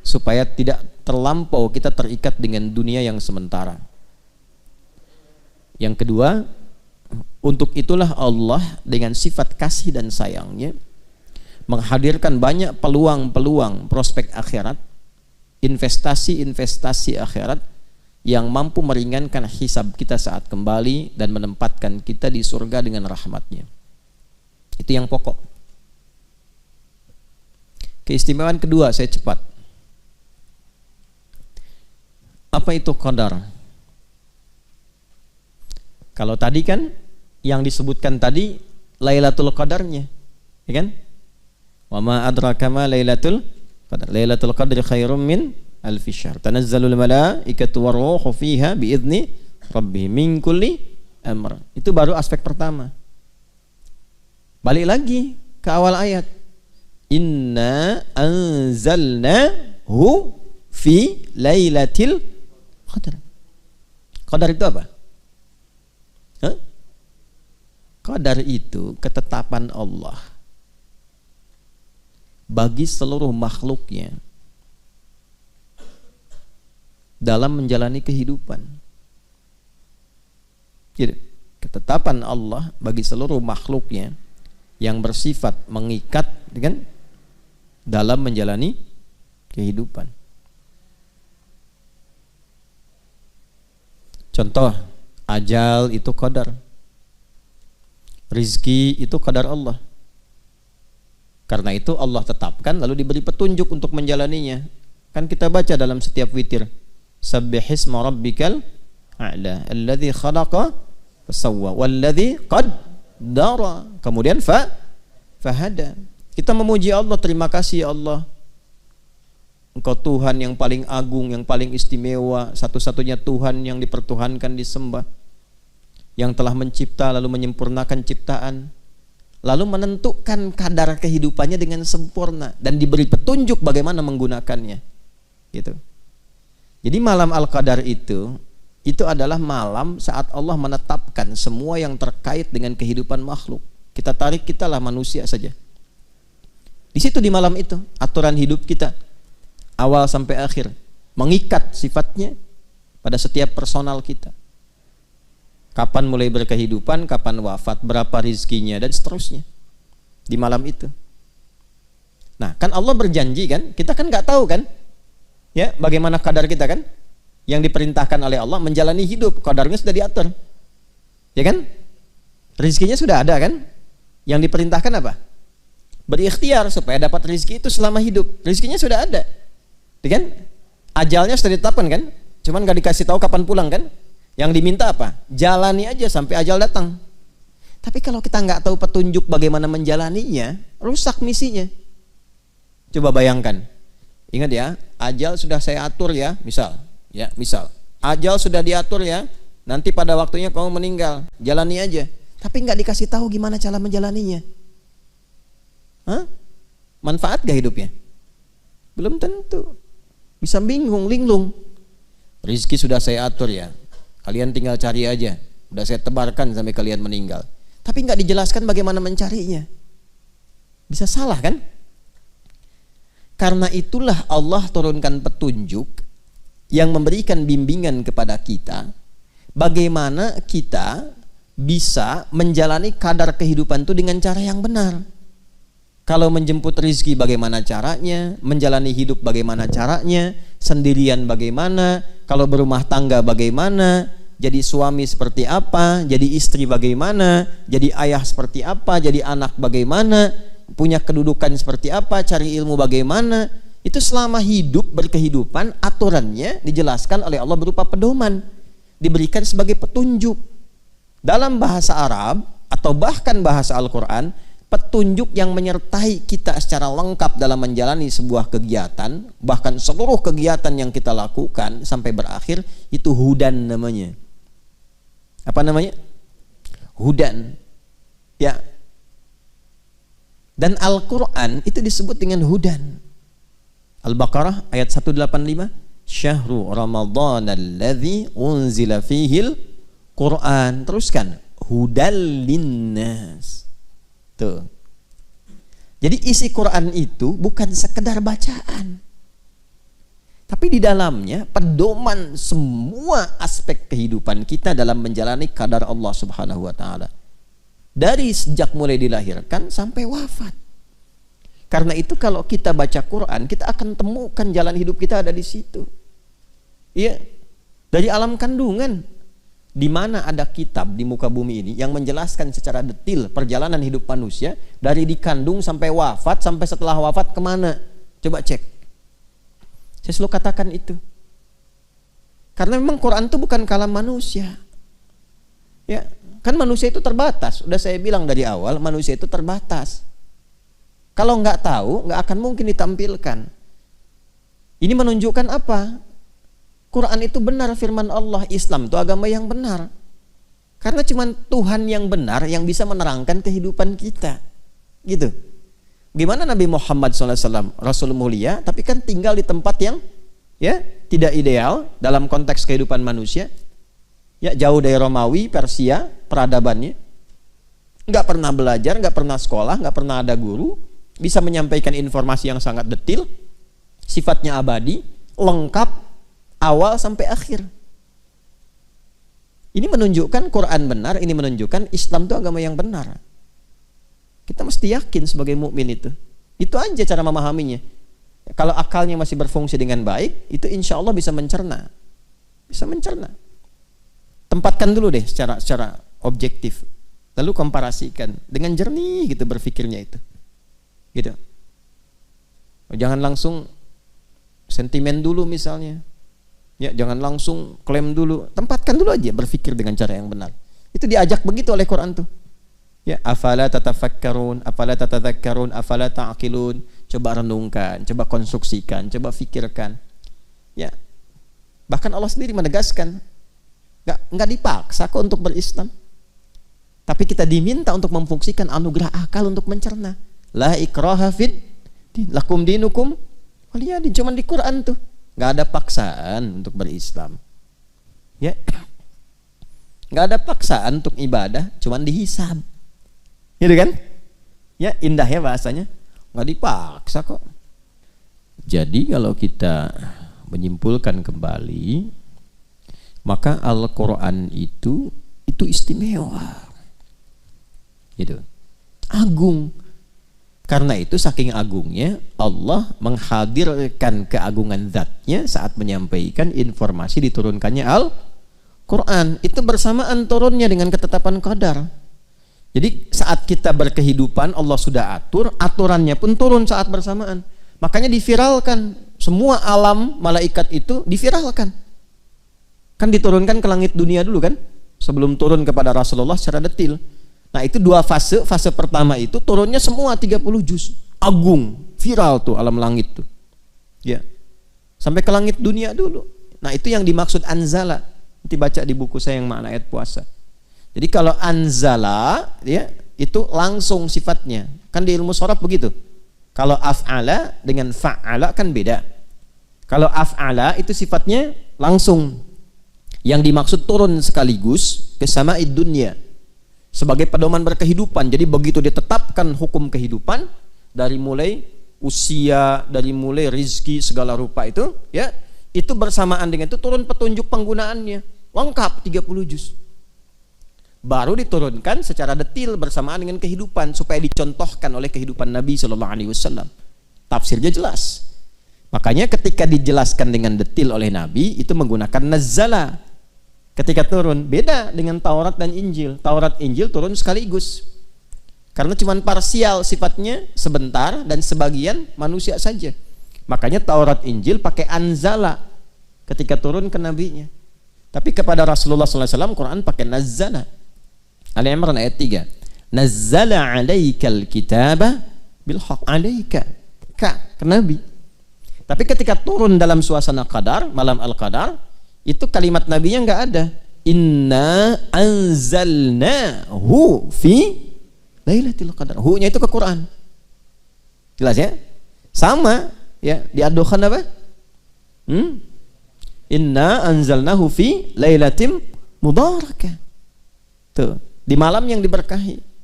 supaya tidak terlampau kita terikat dengan dunia yang sementara. Yang kedua, untuk itulah Allah dengan sifat kasih dan sayangnya menghadirkan banyak peluang-peluang prospek akhirat, investasi-investasi akhirat yang mampu meringankan hisab kita saat kembali dan menempatkan kita di surga dengan rahmatnya. Itu yang pokok. Keistimewaan kedua, saya cepat. Apa itu qadar? Kalau tadi kan yang disebutkan tadi Lailatul Qadarnya, ya kan? Wa ma adraka ma Lailatul Qadar. Lailatul Qadri khairum min alfi syahr. Tanazzalul malaikatu waruhu fiha biizni rabbihim min kulli amr. Itu baru aspek pertama. Balik lagi ke awal ayat. Inna anzalnahu fi lailatil qadar. Qadar itu apa? Hah? Qadar itu ketetapan Allah bagi seluruh makhluknya dalam menjalani kehidupan. Jadi, ketetapan Allah bagi seluruh makhluknya yang bersifat mengikat, kan, dalam menjalani kehidupan. Contoh, ajal itu qadar. Rizki itu qadar Allah. Karena itu Allah tetapkan lalu diberi petunjuk untuk menjalaninya. Kan kita baca dalam setiap witir, Sabbihisma rabbikal a'la alladzi khalaqa fasawwa walladzi qaddara. Kemudian fahada. Kita memuji Allah, terima kasih ya Allah. Engkau Tuhan yang paling agung, yang paling istimewa, satu-satunya Tuhan yang dipertuhankan, disembah, yang telah mencipta lalu menyempurnakan ciptaan, lalu menentukan kadar kehidupannya dengan sempurna dan diberi petunjuk bagaimana menggunakannya. Gitu. Jadi malam Al-Qadar itu adalah malam saat Allah menetapkan semua yang terkait dengan kehidupan makhluk. Kita tarik, kitalah manusia saja. Di situ di malam itu aturan hidup kita awal sampai akhir mengikat sifatnya pada setiap personal kita. Kapan mulai berkehidupan, kapan wafat, berapa rizkinya, dan seterusnya di malam itu. Nah, kan Allah berjanji kan, kita kan nggak tahu kan, ya bagaimana kadar kita kan, yang diperintahkan oleh Allah menjalani hidup, kadarnya sudah diatur, ya kan, rizkinya sudah ada kan, yang diperintahkan apa? Berikhtiar supaya dapat rizki itu selama hidup, rizkinya sudah ada, ya kan, ajalnya sudah ditetapkan kan, cuman nggak dikasih tahu kapan pulang kan. Yang diminta apa? Jalani aja sampai ajal datang. Tapi kalau kita nggak tahu petunjuk bagaimana menjalaninya, rusak misinya. Coba bayangkan. Ingat ya, ajal sudah saya atur ya, misal. Ajal sudah diatur ya, nanti pada waktunya kamu meninggal, jalani aja. Tapi nggak dikasih tahu gimana cara menjalaninya. Hah? Manfaat gak hidupnya? Belum tentu. Bisa bingung, linglung. Rizki sudah saya atur ya, kalian tinggal cari aja. Udah saya tebarkan sampai kalian meninggal. Tapi nggak dijelaskan bagaimana mencarinya. Bisa salah kan? Karena itulah Allah turunkan petunjuk yang memberikan bimbingan kepada kita bagaimana kita bisa menjalani kadar kehidupan itu dengan cara yang benar. Kalau menjemput rizki bagaimana caranya, menjalani hidup bagaimana caranya, sendirian bagaimana, kalau berumah tangga bagaimana, jadi suami seperti apa, jadi istri bagaimana, jadi ayah seperti apa, jadi anak bagaimana, punya kedudukan seperti apa, cari ilmu bagaimana. Itu selama hidup berkehidupan, aturannya dijelaskan oleh Allah berupa pedoman, diberikan sebagai petunjuk. Dalam bahasa Arab atau bahkan bahasa Al-Quran petunjuk yang menyertai kita secara lengkap dalam menjalani sebuah kegiatan, bahkan seluruh kegiatan yang kita lakukan sampai berakhir, itu hudan namanya. Apa namanya? Hudan. Ya. Dan Al-Quran itu disebut dengan hudan. Al-Baqarah ayat 185, Syahru Ramadhan alladzi unzila fihil Quran. Teruskan, hudal linnas. Tuh. Jadi isi Quran itu bukan sekedar bacaan, tapi di dalamnya pedoman semua aspek kehidupan kita dalam menjalani qadar Allah Subhanahu wa taala. Dari sejak mulai dilahirkan sampai wafat. Karena itu kalau kita baca Quran, kita akan temukan jalan hidup kita ada di situ. Iya. Dari alam kandungan, di mana ada kitab di muka bumi ini yang menjelaskan secara detail perjalanan hidup manusia dari dikandung sampai wafat, sampai setelah wafat kemana? Coba cek. Saya selalu katakan itu. Karena memang Quran itu bukan kalam manusia. Ya, kan manusia itu terbatas. Udah saya bilang dari awal, manusia itu terbatas. Kalau nggak tahu, nggak akan mungkin ditampilkan. Ini menunjukkan apa? Quran itu benar firman Allah, Islam itu agama yang benar. Karena cuma Tuhan yang benar yang bisa menerangkan kehidupan kita. Gitu. Gimana Nabi Muhammad SAW, Rasul mulia, tapi kan tinggal di tempat yang ya tidak ideal dalam konteks kehidupan manusia. Ya, jauh dari Romawi, Persia, peradabannya. Nggak pernah belajar, nggak pernah sekolah, nggak pernah ada guru. Bisa menyampaikan informasi yang sangat detail, sifatnya abadi, lengkap, awal sampai akhir. Ini menunjukkan Quran benar, ini menunjukkan Islam itu agama yang benar. Kita mesti yakin sebagai mukmin itu. Itu aja cara memahaminya. Kalau akalnya masih berfungsi dengan baik, itu insya Allah bisa mencerna. Bisa mencerna. Tempatkan dulu deh secara objektif. Lalu komparasikan dengan jernih gitu berpikirnya itu. Gitu. Jangan langsung sentimen dulu misalnya. Ya, jangan langsung klaim dulu. Tempatkan dulu aja berpikir dengan cara yang benar. Itu diajak begitu oleh Quran tuh. Ya, afala tatafakkarun, afala tatadzakkarun, afala ta'qilun. Coba renungkan, coba konstruksikan, coba fikirkan. Ya. Bahkan Allah sendiri menegaskan, enggak dipaksa kok untuk berislam. Tapi kita diminta untuk memfungsikan anugerah akal untuk mencerna. La ikraha fid din, lakum dinukum waliyadin. Cuman di Quran tuh nggak ada paksaan untuk berislam, ya, nggak ada paksaan untuk ibadah, cuman dihisab, gitu kan? Ya, indah ya bahasanya, nggak dipaksa kok. Jadi kalau kita menyimpulkan kembali, maka Al-Quran itu istimewa, gitu, agung. Karena itu saking agungnya Allah menghadirkan keagungan zatnya saat menyampaikan informasi diturunkannya Al-Quran. Itu bersamaan turunnya dengan ketetapan qadar. Jadi saat kita berkehidupan Allah sudah atur, aturannya pun turun saat bersamaan. Makanya diviralkan, semua alam malaikat itu diviralkan. Kan diturunkan ke langit dunia dulu kan, sebelum turun kepada Rasulullah secara detail. Nah itu dua fase. Fase pertama itu turunnya semua 30 juz. Agung, viral tuh alam langit tuh. Ya. Sampai ke langit dunia dulu. Nah itu yang dimaksud anzala. Nanti baca di buku saya yang makna ayat puasa. Jadi kalau anzala, ya, itu langsung sifatnya. Kan di ilmu sharaf begitu. Kalau af'ala dengan fa'ala kan beda. Kalau af'ala itu sifatnya langsung. Yang dimaksud turun sekaligus ke sama'id dunya. Sebagai pedoman berkehidupan. Jadi begitu ditetapkan hukum kehidupan dari mulai usia, dari mulai rizki segala rupa itu, ya, itu bersamaan dengan itu turun petunjuk penggunaannya lengkap 30 juz. Baru diturunkan secara detail bersamaan dengan kehidupan supaya dicontohkan oleh kehidupan Nabi SAW. Tafsirnya jelas. Makanya ketika dijelaskan dengan detail oleh Nabi itu menggunakan nazzala. Ketika turun, beda dengan Taurat dan Injil. Taurat Injil turun sekaligus. Karena cuma parsial sifatnya, sebentar dan sebagian manusia saja. Makanya Taurat Injil pakai anzala ketika turun ke nabinya. Tapi kepada Rasulullah SAW Quran pakai nazzala. Ali Imran ayat 3. Nazzala 'alaikal kitaba bil haqq, 'alaika ke Nabi. Tapi ketika turun dalam suasana qadar, malam al-qadar, itu kalimat nabinya enggak ada. Inna anzalnahu fi lailatul qadar. Hu-nya itu ke Quran. Jelas ya? Sama ya, di ad-dukhan apa? Inna anzalnahu fi lailatin mubarakah. Tuh, di malam yang diberkahi.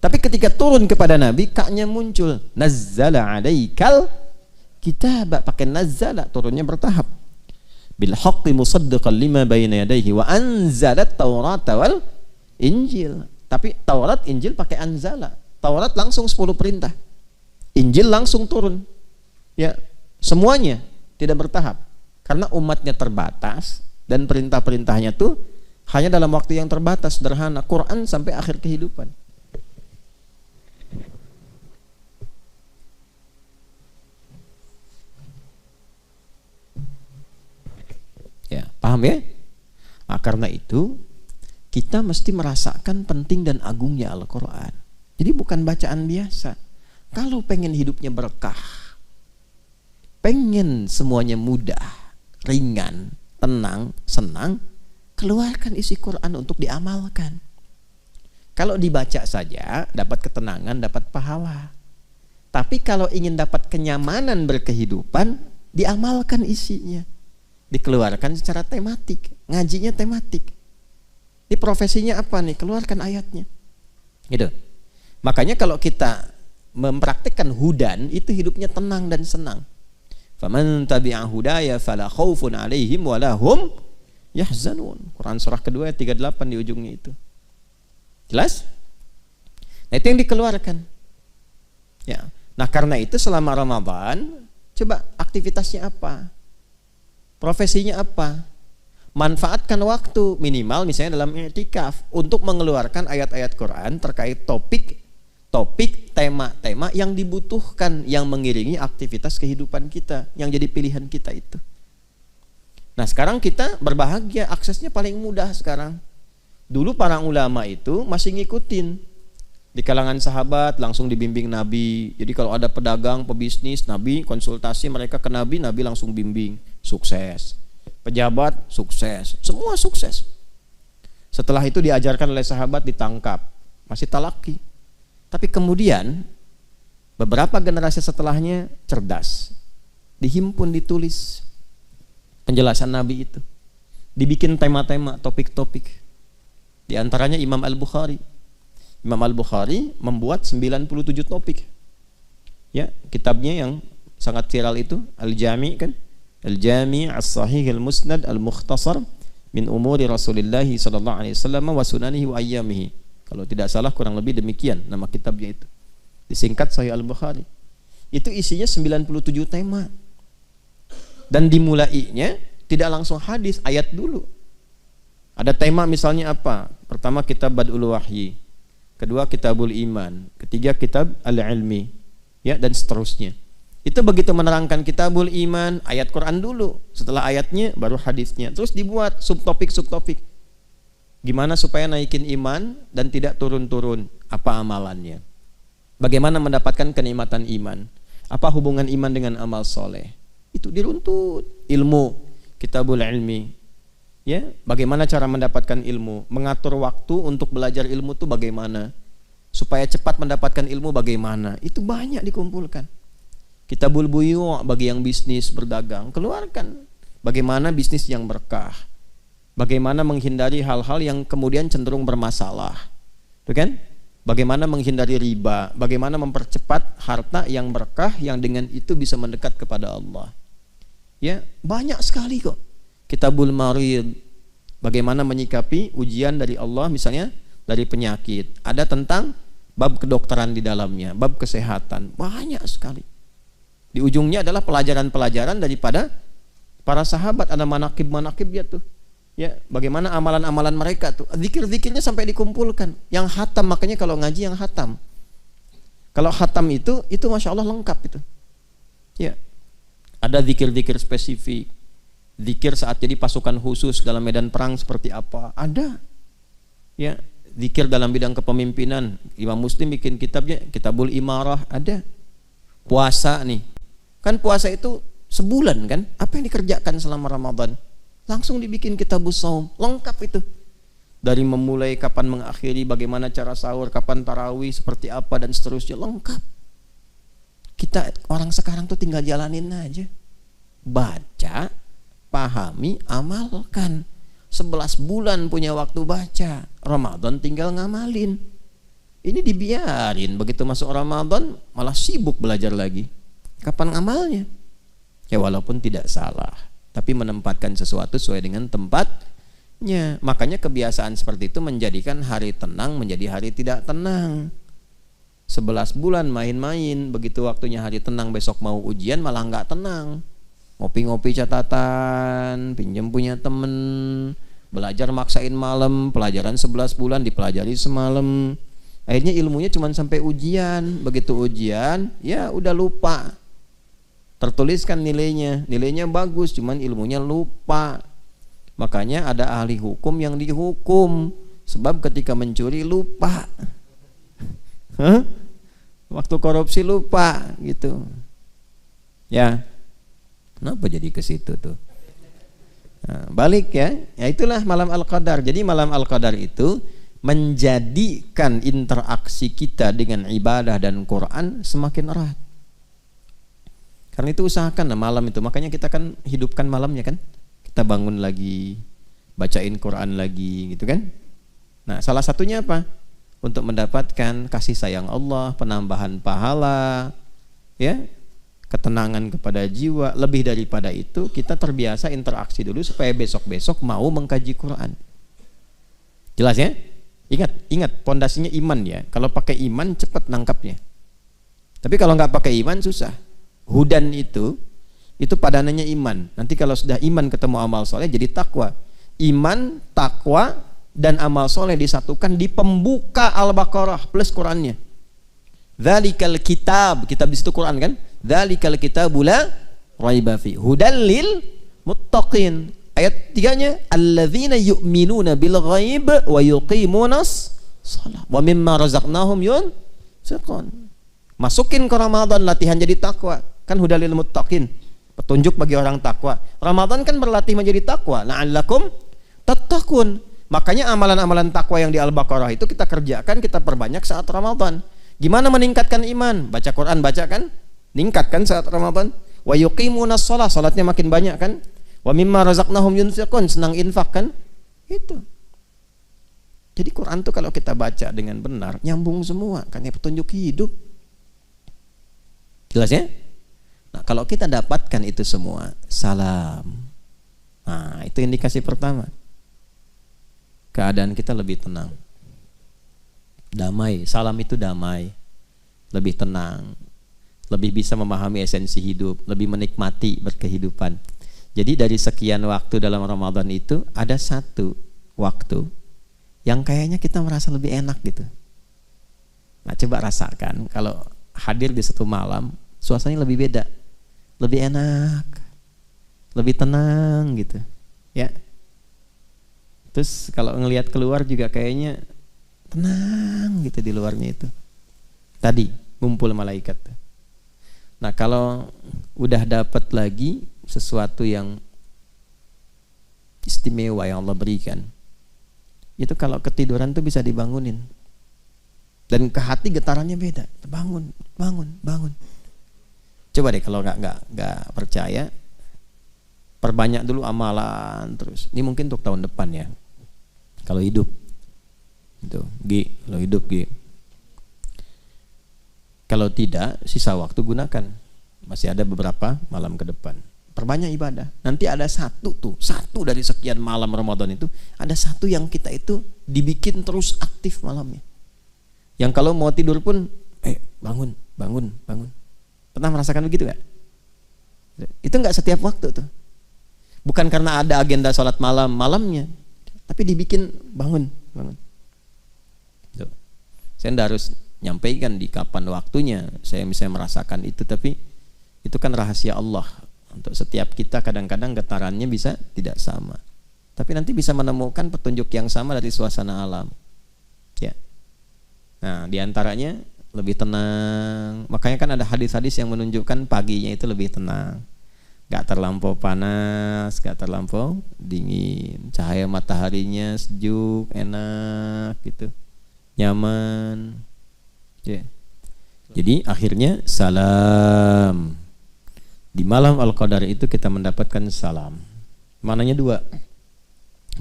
Tapi ketika turun kepada Nabi, ka-nya muncul. Nazzala 'alaikal kitab, pakai nazzala, turunnya bertahap. Bil haqqi musaddiqan lima bayna yadayhi wa anzalat taurata wal injil. Tapi Taurat, Injil pakai anzala. Taurat langsung 10 perintah. Injil langsung turun. Ya, semuanya tidak bertahap. Karena umatnya terbatas dan perintah-perintahnya tuh hanya dalam waktu yang terbatas, sederhana. Quran sampai akhir kehidupan. Ya, paham ya? Nah, karena itu kita mesti merasakan penting dan agungnya Al-Quran. Jadi bukan bacaan biasa. Kalau pengen hidupnya berkah, pengen semuanya mudah, ringan, tenang, senang, keluarkan isi Quran untuk diamalkan. Kalau dibaca saja dapat ketenangan, dapat pahala. Tapi kalau ingin dapat kenyamanan berkehidupan, diamalkan isinya. Dikeluarkan secara tematik, ngajinya tematik. Ini profesinya apa nih? Keluarkan ayatnya. Gitu. Makanya kalau kita mempraktikkan hudan, itu hidupnya tenang dan senang. Faman tabi'a hudaya fala khaufun 'alaihim wa lahum yahzanun. Quran surah kedua ayat 38 di ujungnya itu. Jelas? Nah, itu yang dikeluarkan. Ya. Nah, karena itu selama Ramadan, coba aktivitasnya apa? Profesinya apa? Manfaatkan waktu minimal misalnya dalam i'tikaf untuk mengeluarkan ayat-ayat Quran terkait topik, tema-tema yang dibutuhkan, yang mengiringi aktivitas kehidupan kita, yang jadi pilihan kita itu. Nah, sekarang kita berbahagia, aksesnya paling mudah sekarang. Dulu para ulama itu masih ngikutin. Di kalangan sahabat langsung dibimbing Nabi. Jadi kalau ada pedagang, pebisnis, Nabi konsultasi mereka ke Nabi, Nabi langsung bimbing, sukses. Pejabat sukses, semua sukses. Setelah itu diajarkan oleh sahabat, ditangkap, masih talaki. Tapi kemudian beberapa generasi setelahnya cerdas, dihimpun, ditulis penjelasan Nabi itu, dibikin tema-tema, topik-topik. Di antaranya Imam Al-Bukhari. Imam Al-Bukhari membuat 97 topik. Ya, kitabnya yang sangat viral itu Al-Jami' kan? Al-Jami' As-Sahih Al-Musnad Al-Mukhtasar min umuri Rasulillah sallallahu alaihi wasallam wa sunanihi wa ayyamihi. Kalau tidak salah kurang lebih demikian nama kitabnya itu. Disingkat Sahih Al-Bukhari. Itu isinya 97 tema. Dan dimulainya tidak langsung hadis, ayat dulu. Ada tema misalnya apa? Pertama kitab Bad'ul Wahyi, kedua kitabul Iman, ketiga kitab Al-Ilmi, ya, dan seterusnya. Itu begitu menerangkan kitabul Iman, ayat Quran dulu, setelah ayatnya baru hadisnya. Terus dibuat subtopik-subtopik. Gimana supaya naikin iman dan tidak turun-turun? Apa amalannya? Bagaimana mendapatkan kenikmatan iman? Apa hubungan iman dengan amal soleh? Itu diruntut. Ilmu, kitabul ilmi. Ya, bagaimana cara mendapatkan ilmu? Mengatur waktu untuk belajar ilmu itu bagaimana? Supaya cepat mendapatkan ilmu bagaimana? Itu banyak dikumpulkan. Kitabul buyu' bagi yang bisnis, berdagang, keluarkan. Bagaimana bisnis yang berkah? Bagaimana menghindari hal-hal yang kemudian cenderung bermasalah, tuh kan? Bagaimana menghindari riba? Bagaimana mempercepat harta yang berkah yang dengan itu bisa mendekat kepada Allah? Ya, banyak sekali kok. Kitabul Marid, bagaimana menyikapi ujian dari Allah, misalnya dari penyakit. Ada tentang bab kedokteran di dalamnya, bab kesehatan, banyak sekali. Di ujungnya adalah pelajaran-pelajaran daripada para sahabat, ada manaqib-manaqib ya tuh. Ya, bagaimana amalan-amalan mereka tuh, zikir-zikirnya sampai dikumpulkan. Yang khatam, makanya kalau ngaji yang khatam. Kalau khatam itu masya Allah lengkap itu. Ya, ada zikir-zikir spesifik, zikir saat jadi pasukan khusus dalam medan perang seperti apa, ada. Ya, zikir dalam bidang kepemimpinan. Imam Muslim bikin kitabnya, Kitabul Imarah, ada. Puasa nih. Kan puasa itu sebulan kan? Apa yang dikerjakan selama Ramadan? Langsung dibikin Kitabus Shaum, lengkap itu. Dari memulai kapan mengakhiri, bagaimana cara sahur, kapan tarawih, seperti apa dan seterusnya, lengkap. Kita orang sekarang tuh tinggal jalanin aja. Baca, pahami, amalkan. 11 bulan punya waktu baca, Ramadan tinggal ngamalin. Ini dibiarin, begitu masuk Ramadan malah sibuk belajar lagi. Kapan ngamalnya? Ya walaupun tidak salah, tapi menempatkan sesuatu sesuai dengan tempatnya. Makanya kebiasaan seperti itu menjadikan hari tenang menjadi hari tidak tenang. 11 bulan main-main, begitu waktunya hari tenang, besok mau ujian malah nggak tenang. Ngopi-ngopi catatan, pinjam punya temen, belajar maksain malam, pelajaran 11 bulan dipelajari semalam. Akhirnya ilmunya cuma sampai ujian. Begitu ujian, ya udah lupa. Tertuliskan nilainya bagus, cuman ilmunya lupa. Makanya ada ahli hukum yang dihukum, sebab ketika mencuri lupa. Waktu korupsi lupa gitu. Ya. Kenapa jadi ke situ tuh? Nah, balik ya. Ya itulah malam Al-Qadar. Jadi malam Al-Qadar itu menjadikan interaksi kita dengan ibadah dan Quran semakin erat. Karena itu usahakan malam itu. Makanya kita kan hidupkan malamnya kan. Kita bangun lagi, bacain Quran lagi gitu kan. Nah, salah satunya apa? Untuk mendapatkan kasih sayang Allah, penambahan pahala, ya, ketenangan kepada jiwa. Lebih daripada itu, kita terbiasa interaksi dulu supaya besok-besok mau mengkaji Quran. Jelas ya? Ingat pondasinya iman ya. Kalau pakai iman cepat nangkapnya. Tapi kalau nggak pakai iman susah. Hudan itu padanannya iman. Nanti kalau sudah iman ketemu amal soleh jadi takwa. Iman, takwa dan amal soleh disatukan di pembuka Al-Baqarah plus Qurannya. Dzalikal kitab di situ Quran kan? Dzalikal kitabu la raiba fi hudal lil muttaqin. Ayat 3-nya alladzina yu'minuna bil ghaib wa yuqimunas shalah wa mimma razaqnahum yunfiqun. Masukin ke Ramadan latihan jadi takwa. Kan hudal lil muttaqin, petunjuk bagi orang takwa. Ramadan kan berlatih menjadi takwa. La'allakum tattaqun. Makanya amalan-amalan takwa yang di Al-Baqarah itu kita kerjakan, kita perbanyak saat Ramadan. Gimana meningkatkan iman? Baca Quran, baca kan? Ningkatkan saat Ramadan. Wa yuqimunas shalah, salatnya makin banyak kan? Wa mimma razaqnahum yunfiqun, senang infak kan? Itu. Jadi Quran tuh kalau kita baca dengan benar, nyambung semua, kan ya petunjuk hidup. Jelas ya? Nah, kalau kita dapatkan itu semua, salam. Nah, itu indikasi pertama. Keadaan kita lebih tenang. Damai, salam itu damai. Lebih tenang. Lebih bisa memahami esensi hidup, lebih menikmati berkehidupan. Jadi dari sekian waktu dalam Ramadan itu ada satu waktu yang kayaknya kita merasa lebih enak gitu. Nah, coba rasakan kalau hadir di satu malam, suasananya lebih beda. Lebih enak, lebih tenang gitu, ya. Terus kalau ngelihat keluar juga kayaknya tenang gitu di luarnya itu. Tadi ngumpul malaikat. Nah, kalau udah dapat lagi sesuatu yang istimewa yang Allah berikan, itu kalau ketiduran tuh bisa dibangunin. Dan ke hati getarannya beda. Bangun. Coba deh kalau nggak percaya, perbanyak dulu amalan terus. Ini mungkin untuk tahun depan ya. Kalau hidup, itu, kalau hidup. Kalau tidak, sisa waktu gunakan. Masih ada beberapa malam ke depan. Perbanyak ibadah. Nanti ada satu dari sekian malam Ramadan itu, ada satu yang kita itu dibikin terus aktif malamnya. Yang kalau mau tidur pun, bangun. Pernah merasakan begitu gak? Itu gak setiap waktu tuh. Bukan karena ada agenda sholat malamnya, tapi dibikin bangun. Tuh. Saya tidak harus nyampaikan di kapan waktunya saya misalnya merasakan itu, tapi itu kan rahasia Allah. Untuk setiap kita kadang-kadang getarannya bisa tidak sama, tapi nanti bisa menemukan petunjuk yang sama dari suasana alam. Nah, diantaranya lebih tenang. Makanya kan ada hadis-hadis yang menunjukkan paginya itu lebih tenang. Gak terlampau panas, gak terlampau dingin. Cahaya mataharinya sejuk, enak gitu. Nyaman. Ya. Jadi akhirnya salam. Di malam Al-Qadar itu kita mendapatkan salam. Maknanya dua.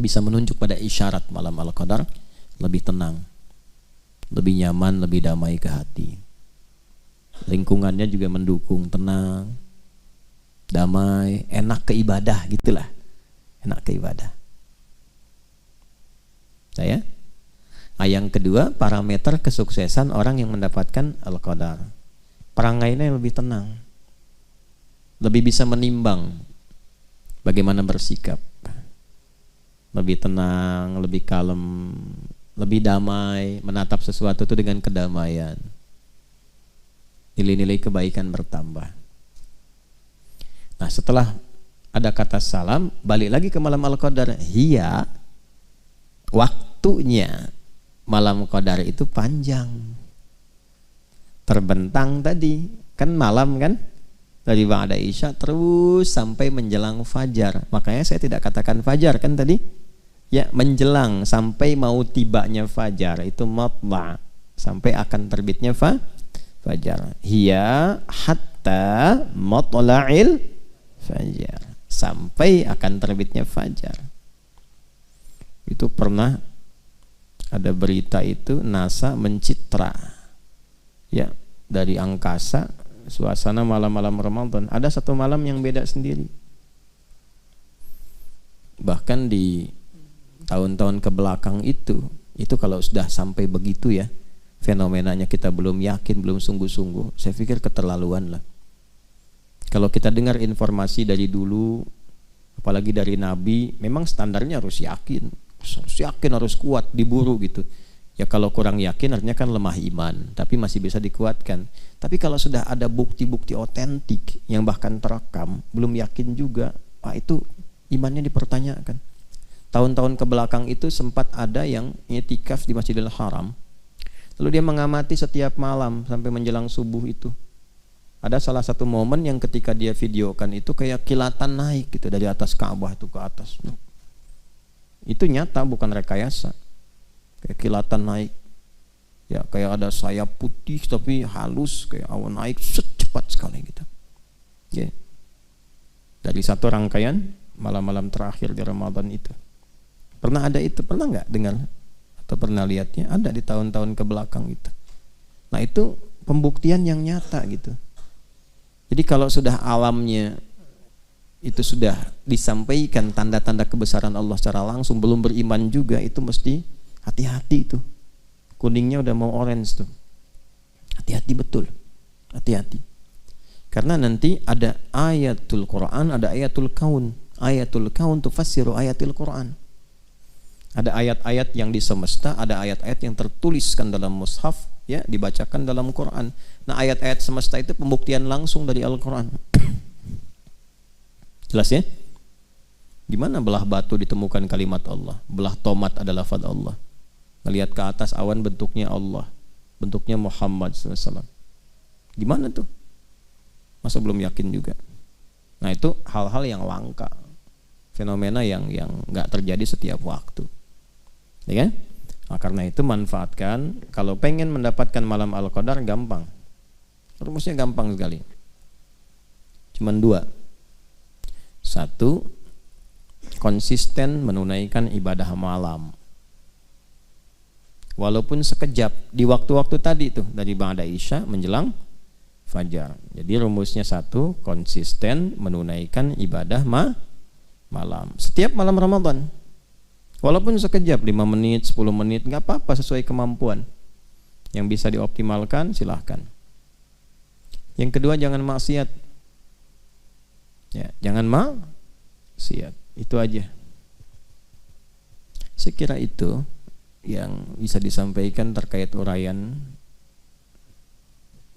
Bisa menunjuk pada isyarat malam Al-Qadar lebih tenang, lebih nyaman, lebih damai ke hati. Lingkungannya juga mendukung, tenang, damai, enak ke ibadah gitulah. Enak ke ibadah. Saya. Yang kedua, parameter kesuksesan orang yang mendapatkan Al-Qadar. Perangainya lebih tenang. Lebih bisa menimbang bagaimana bersikap. Lebih tenang, lebih kalem, lebih damai, menatap sesuatu itu dengan kedamaian. Nilai-nilai kebaikan bertambah. Nah, setelah ada kata salam, balik lagi ke malam Al-Qadar. Hiya, waktunya malam Qadar itu panjang. Terbentang tadi, kan malam kan? Dari ba'da isya terus sampai menjelang fajar. Makanya saya tidak katakan fajar kan tadi? Ya, menjelang sampai mau tibanya fajar itu matla, sampai akan terbitnya fajar. Hiya hatta matla'il fajar, sampai akan terbitnya fajar. Itu pernah ada berita itu NASA mencitra ya dari angkasa suasana malam-malam Ramadan. Ada satu malam yang beda sendiri. Bahkan di tahun-tahun ke belakang itu kalau sudah sampai begitu ya fenomenanya, kita belum yakin, belum sungguh-sungguh, saya pikir keterlaluan lah. Kalau kita dengar informasi dari dulu, apalagi dari Nabi, memang standarnya harus yakin, harus kuat, diburu gitu. Ya kalau kurang yakin artinya kan lemah iman, tapi masih bisa dikuatkan. Tapi kalau sudah ada bukti-bukti otentik yang bahkan terekam, belum yakin juga, itu imannya dipertanyakan. Tahun-tahun ke belakang itu sempat ada yang i'tikaf di Masjidil Haram. Lalu dia mengamati setiap malam sampai menjelang subuh itu. Ada salah satu momen yang ketika dia videokan itu kayak kilatan naik gitu dari atas Ka'bah itu ke atas. Itu nyata, bukan rekayasa. Kayak kilatan naik. Ya, kayak ada sayap putih tapi halus, kayak awan naik cepat sekali gitu. Ya. Dari satu rangkaian malam-malam terakhir di Ramadan itu. Pernah ada itu? Pernah nggak dengar? Atau pernah lihatnya? Ada di tahun-tahun ke belakang itu. Nah, itu pembuktian yang nyata gitu. Jadi kalau sudah alamnya itu sudah disampaikan tanda-tanda kebesaran Allah secara langsung, belum beriman juga, itu mesti hati-hati itu. Kuningnya udah mau orange tuh. Hati-hati betul. Hati-hati. Karena nanti ada ayatul Quran, ada ayatul kaun. Ayatul kaun tufassiru ayatil Quran. Ada ayat-ayat yang di semesta, ada ayat-ayat yang tertuliskan dalam mushaf, ya, dibacakan dalam Quran. Nah, ayat-ayat semesta itu pembuktian langsung dari Al-Quran. Jelas ya? Gimana belah batu ditemukan kalimat Allah, belah tomat adalah lafaz Allah. Melihat ke atas awan bentuknya Allah, bentuknya Muhammad SAW. Gimana tuh? Masa belum yakin juga? Nah, itu hal-hal yang langka, fenomena yang nggak terjadi setiap waktu. Ya kan? Nah, karena itu manfaatkan. Kalau pengen mendapatkan malam Al-Qadar gampang. Rumusnya gampang sekali. Cuman dua. Satu, konsisten menunaikan ibadah malam. Walaupun sekejap di waktu-waktu tadi tuh, dari ba'da isya menjelang fajar. Jadi rumusnya satu, konsisten menunaikan ibadah malam. Setiap malam Ramadan. Walaupun sekejap, 5 menit, 10 menit, gak apa-apa, sesuai kemampuan. Yang bisa dioptimalkan, silahkan. Yang kedua, jangan maksiat. Ya, jangan maksiat. Itu aja. Saya kira itu yang bisa disampaikan terkait uraian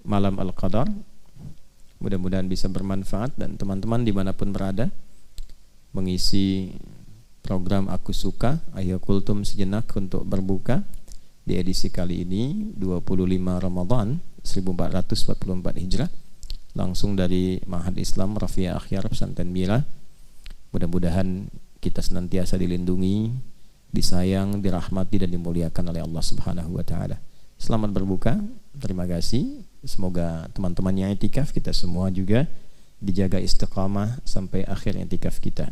malam Al-Qadar. Mudah-mudahan bisa bermanfaat, dan teman-teman dimanapun berada mengisi program Aku Suka, ayo kultum sejenak untuk berbuka, di edisi kali ini 25 Ramadan 1444 Hijrah, langsung dari Ma'had Islam Rafiah Akhyar Pesantren Mira. Mudah-mudahan kita senantiasa dilindungi, disayang, dirahmati dan dimuliakan oleh Allah Subhanahu wa taala. Selamat berbuka. Terima kasih. Semoga teman-teman yang i'tikaf, kita semua juga dijaga istiqamah sampai akhir i'tikaf kita.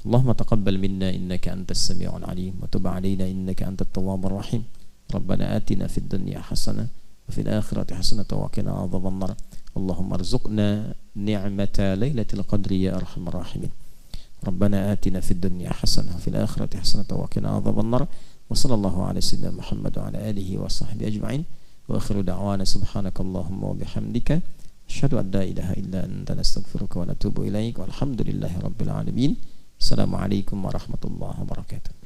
Allahumma taqabbal minna innaka antas sami'ul alim wa tub 'alaina innaka antat tawwabur rahim. Rabbana atina fid dunya hasanah wa fil akhirati hasanah wa qina adzabannar. Allahumma arzuqna ni'mata lailatul qadri ya arhamar rahimin. Rabbana atina fid dunya hasanah wa fil akhirati hasanah wa qina adzabannar. Wa sallallahu ala sayyidina Muhammad wa ala alihi wa sahbihi ajma'in. Wa akhiru da'wana subhanakallahumma wa bihamdika asyhadu an la ilaha illa anta nastaghfiruka wa natubu ilaik. Walhamdulillahi rabbil alamin. Assalamualaikum warahmatullahi wabarakatuh.